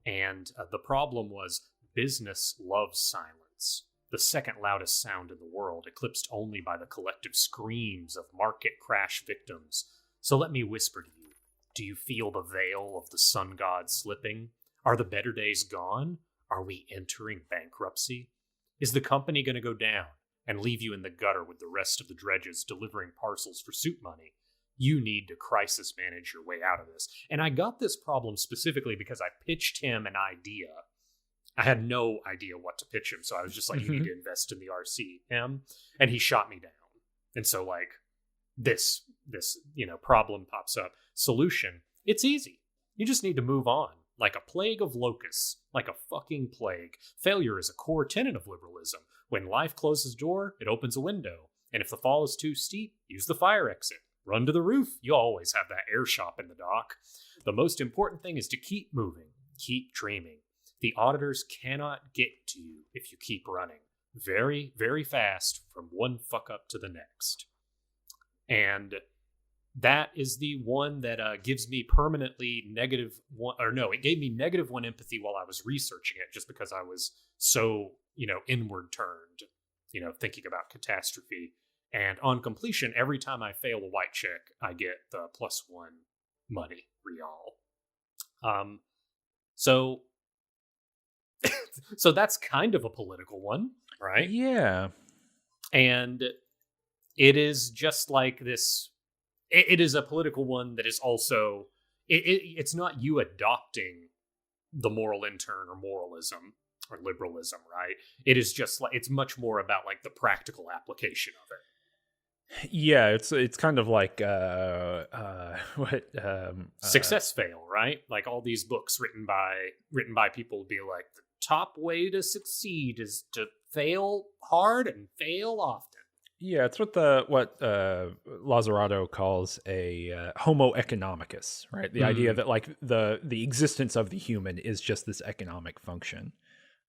And the problem was business loves silence. The second loudest sound in the world, eclipsed only by the collective screams of market crash victims. So let me whisper to you. Do you feel the veil of the sun god slipping? Are the better days gone? Are we entering bankruptcy? Is the company going to go down and leave you in the gutter with the rest of the dredges delivering parcels for soup money? You need to crisis manage your way out of this. And I got this problem specifically because I pitched him an idea. I had no idea what to pitch him, so I was just like, you need to invest in the RCM. And he shot me down. And so, like, this problem pops up. Solution, it's easy. You just need to move on. Like a plague of locusts. Like a fucking plague. Failure is a core tenet of liberalism. When life closes a door, it opens a window. And if the fall is too steep, use the fire exit. Run to the roof. You always have that air shop in the dock. The most important thing is to keep moving. Keep dreaming. The auditors cannot get to you if you keep running. Very, very fast from one fuck up to the next. And that is the one that gives me permanently -1, or no, it gave me -1 empathy while I was researching it, just because I was so, inward turned, thinking about catastrophe. And on completion, every time I fail a white check, I get the +1 money real. So that's kind of a political one, right? Yeah. And it is just like this. It is a political one that is also, it's not you adopting the moral intern or moralism or liberalism, right? It is just like, it's much more about like the practical application of it. Yeah, it's kind of like Success Fail, right? Like all these books written by people would be like, the top way to succeed is to fail hard and fail often. Yeah, it's what Lazzarato calls a homo economicus, right? The idea that like the existence of the human is just this economic function.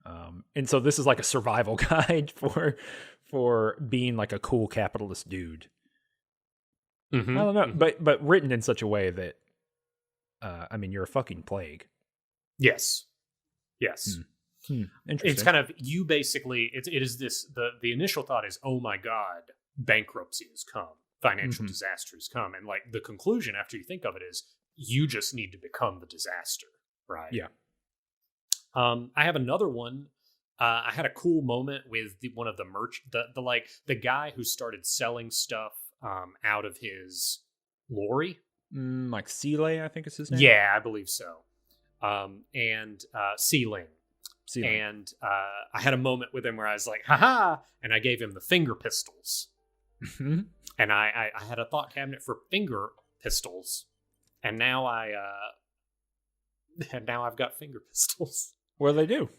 And so this is like a survival guide for being like a cool capitalist dude. I don't know, but written in such a way that you're a fucking plague. Yes. Interesting. It's kind of, you basically, it is this, the initial thought is, oh my God, bankruptcy has come, financial disaster has come. And like the conclusion after you think of it is, you just need to become the disaster, right? Yeah. I have another one. I had a cool moment with one of the the guy who started selling stuff out of his lorry. Like Seeley, I think is his name. Yeah, I believe so. And Sealing. And I had a moment with him where I was like, haha, and I gave him the finger pistols. And I had a thought cabinet for finger pistols, and now I've got finger pistols. What do they do?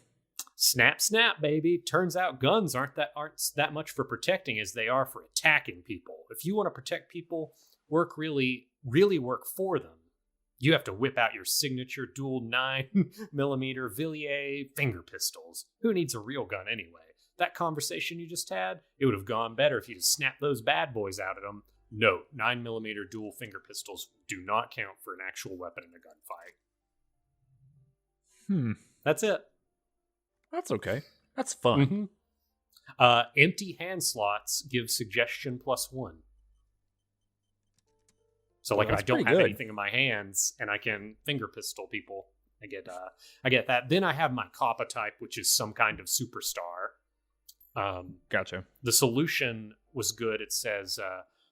Snap, snap, baby. Turns out guns aren't that much for protecting as they are for attacking people. If you want to protect people, really work for them. You have to whip out your signature dual 9mm Villiers finger pistols. Who needs a real gun anyway? That conversation you just had, it would have gone better if you just snapped those bad boys out at them. Note, 9mm dual finger pistols do not count for an actual weapon in a gunfight. That's it. That's okay. That's fun. Empty hand slots give suggestion +1. So like, if I don't have anything in my hands and I can finger pistol people, I get that. Then I have my Kappa type, which is some kind of superstar. Gotcha. The solution was good. It says,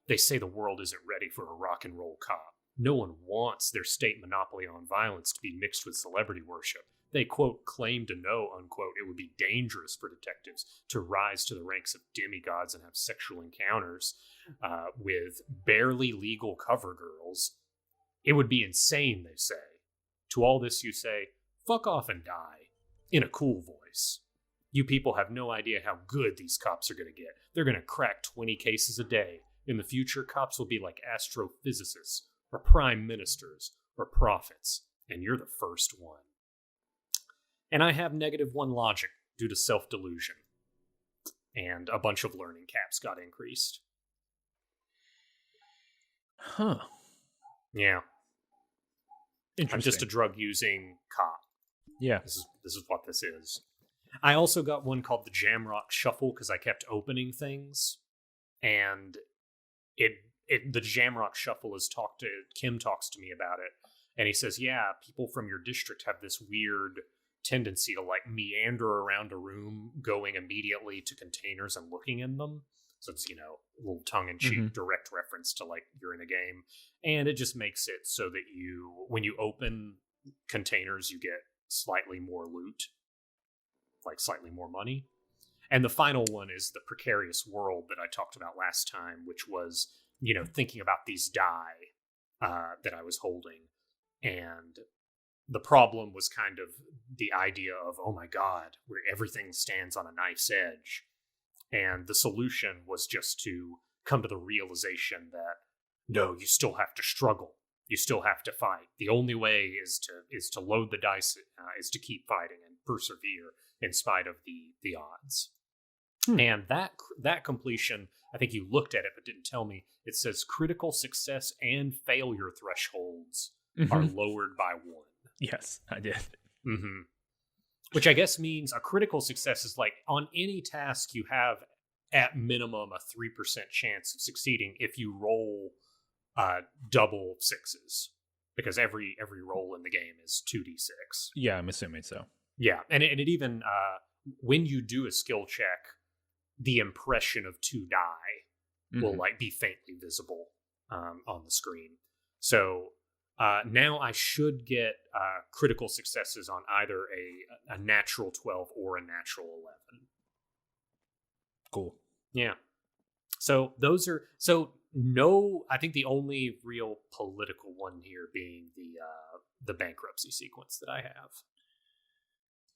they say the world isn't ready for a rock and roll cop. No one wants their state monopoly on violence to be mixed with celebrity worship. They, quote, claim to know, unquote, it would be dangerous for detectives to rise to the ranks of demigods and have sexual encounters with barely legal cover girls. It would be insane, they say. To all this you say, fuck off and die, in a cool voice. You people have no idea how good these cops are going to get. They're going to crack 20 cases a day. In the future, cops will be like astrophysicists, or prime ministers, or prophets, and you're the first one. And I have -1 logic due to self-delusion. And a bunch of learning caps got increased. Huh. Yeah. Interesting. I'm just a drug-using cop. Yeah. This is what this is. I also got one called the Jamrock Shuffle because I kept opening things, and the Jamrock Shuffle is Kim talks to me about it, and he says, yeah, people from your district have this weird tendency to like meander around a room, going immediately to containers and looking in them. So it's, a little tongue-in-cheek direct reference to like you're in a game, and it just makes it so that when you open containers, you get slightly more loot, like slightly more money. And the final one is the Precarious world that I talked about last time, which was, thinking about these die that I was holding. And the problem was kind of the idea of, oh my God, where everything stands on a knife's edge. And the solution was just to come to the realization that, no, you still have to struggle. You still have to fight. The only way is to load the dice, is to keep fighting and persevere in spite of the odds. And that completion, I think you looked at it but didn't tell me, it says critical success and failure thresholds are lowered by 1. Yes, I did. Which I guess means a critical success is like on any task you have at minimum a 3% chance of succeeding if you roll double 6s, because every roll in the game is 2d6. Yeah, I'm assuming so. Yeah, and it even when you do a skill check, the impression of 2 die will like be faintly visible on the screen. So now I should get critical successes on either a natural 12 or a natural 11. Cool. Yeah. So I think the only real political one here being the bankruptcy sequence that I have.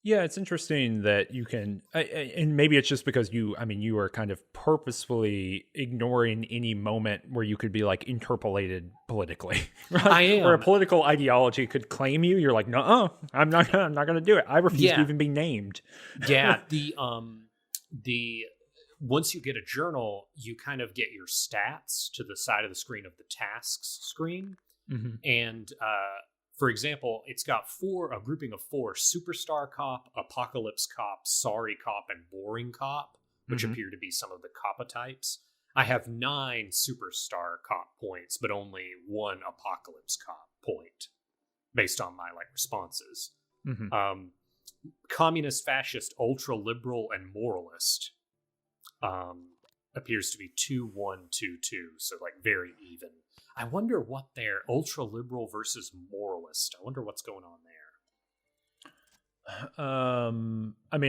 Yeah, it's interesting that you can, and maybe it's just because you are kind of purposefully ignoring any moment where you could be like interpolated politically. Right? I am. Where a political ideology could claim you. You're like, no, I'm not going to do it. I refuse to even be named. Yeah, the once you get a journal, you kind of get your stats to the side of the screen of the tasks screen, and for example, it's got a grouping of 4: Superstar Cop, Apocalypse Cop, Sorry Cop, and Boring Cop, which appear to be some of the coppa types. I have 9 Superstar Cop points, but only 1 Apocalypse Cop point, based on my responses. Communist, Fascist, Ultra Liberal, and Moralist appears to be 2, 1, 2, 2, so very even. I wonder what their ultra liberal versus moralist. I wonder what's going on there.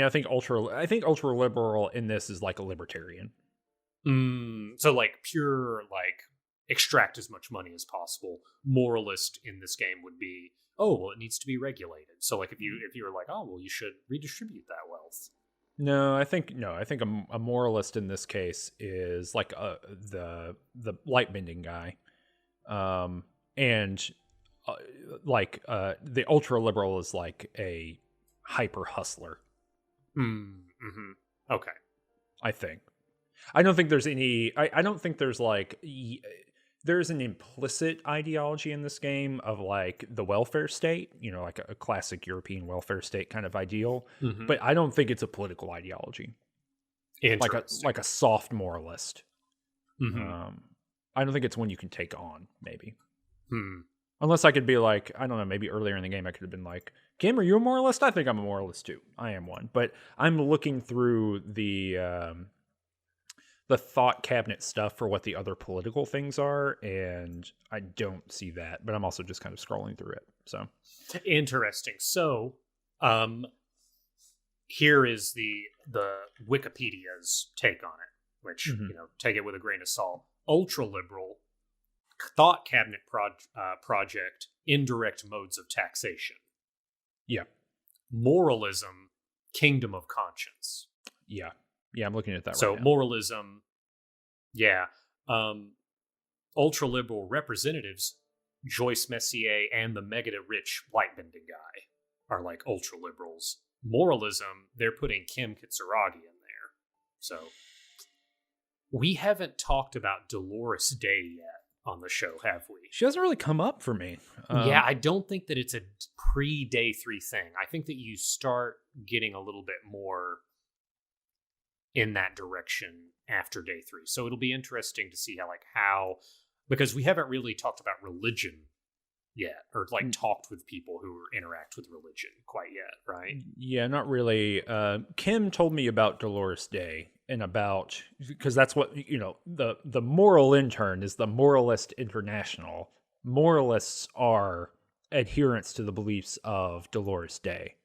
I think ultra liberal in this is like a libertarian. So pure extract as much money as possible. Moralist in this game would be, oh well, it needs to be regulated. So if you were like, oh well, you should redistribute that wealth. No, I think a moralist in this case is like the light bending guy. The ultra liberal is like a hyper hustler. Okay. I think. I don't think there's any. I don't think there's there's an implicit ideology in this game of the welfare state, like a classic European welfare state kind of ideal. But I don't think it's a political ideology. Like a soft moralist. I don't think it's one you can take on, maybe. Unless I could be I don't know, maybe earlier in the game I could have been like, Kim, are you a moralist? I think I'm a moralist too. I am one. But I'm looking through the thought cabinet stuff for what the other political things are, and I don't see that. But I'm also just kind of scrolling through it. So interesting. So here is the Wikipedia's take on it, which, take it with a grain of salt. Ultra-liberal, thought cabinet project, indirect modes of taxation. Yeah. Moralism, kingdom of conscience. Yeah. Yeah, I'm looking at that So right now. moralism, yeah. Ultra-liberal representatives, Joyce Messier and the mega-rich lightbending guy are like ultra-liberals. Moralism, they're putting Kim Kitsuragi in there. So we haven't talked about Dolores Dei yet on the show, have we? She hasn't really come up for me. Yeah, I don't think that it's a pre-day 3 thing. I think that you start getting a little bit more in that direction after day 3. So it'll be interesting to see how because we haven't really talked about religion yet, or talked with people who interact with religion quite yet, right? Yeah, not really. Kim told me about Dolores Dei and about, because that's what, the moral intern is the Moralist International. Moralists are adherents to the beliefs of Dolores Dei.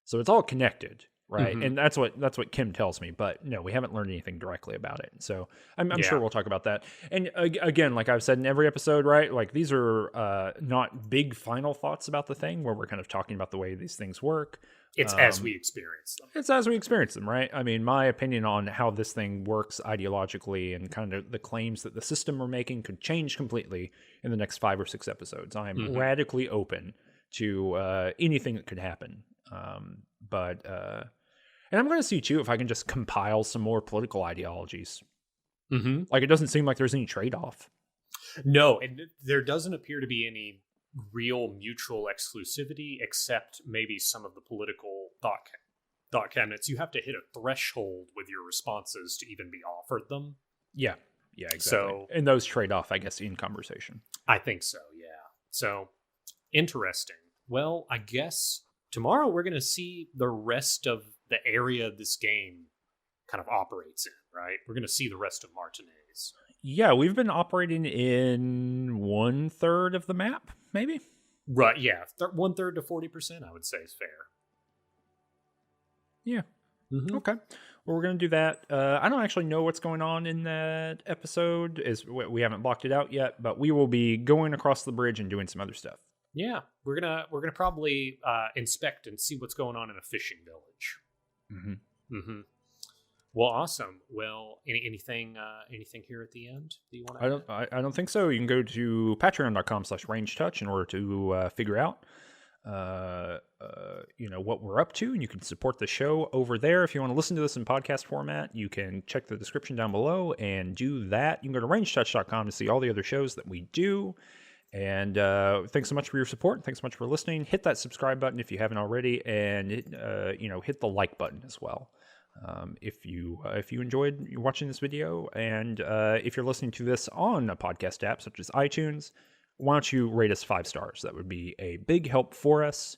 So it's all connected, right? Mm-hmm. And that's what Kim tells me, but no, we haven't learned anything directly about it. So I'm sure we'll talk about that. And again, like I've said in every episode, right? Like these are not big final thoughts about the thing where we're kind of talking about the way these things work. It's as we experience them. It's as we experience them, right? I mean, my opinion on how this thing works ideologically and kind of the claims that the system we're making could change completely in the next 5 or 6 episodes. I'm radically open to anything that could happen. And I'm going to see, too, if I can just compile some more political ideologies. Mm-hmm. Like, it doesn't seem like there's any trade-off. No, and there doesn't appear to be any real mutual exclusivity, except maybe some of the political thought cabinets. You have to hit a threshold with your responses to even be offered them. Yeah, exactly. So, and those trade off, I guess, in conversation. I think so, yeah. So, interesting. Well, I guess tomorrow we're going to see the rest of the area this game kind of operates in, right? We're going to see the rest of Martinez. Yeah, we've been operating in 1/3 of the map, maybe? Right, yeah. 1/3 to 40%, I would say, is fair. Yeah. Mm-hmm. Okay. Well, we're going to do that. I don't actually know what's going on in that episode. We haven't blocked it out yet, but we will be going across the bridge and doing some other stuff. Yeah, we're gonna probably inspect and see what's going on in a fishing village. Mm-hmm. Mm-hmm. Well, awesome. Well, anything here at the end that you want to? I don't think so. You can go to patreon.com/rangetouch in order to figure out what we're up to, and you can support the show over there. If you want to listen to this in podcast format, you can check the description down below and do that. You can go to rangetouch.com to see all the other shows that we do. And thanks so much for your support. Thanks so much for listening. Hit that subscribe button if you haven't already, and hit the like button as well. If you enjoyed watching this video, and if you're listening to this on a podcast app such as iTunes, why don't you rate us 5 stars? That would be a big help for us.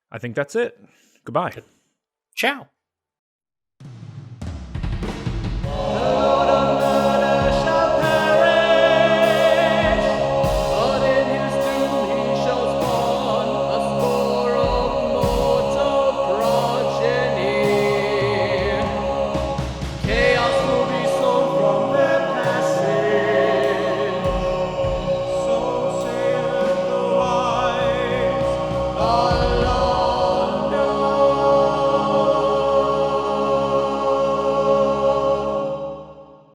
I think that's it. Goodbye. Ciao.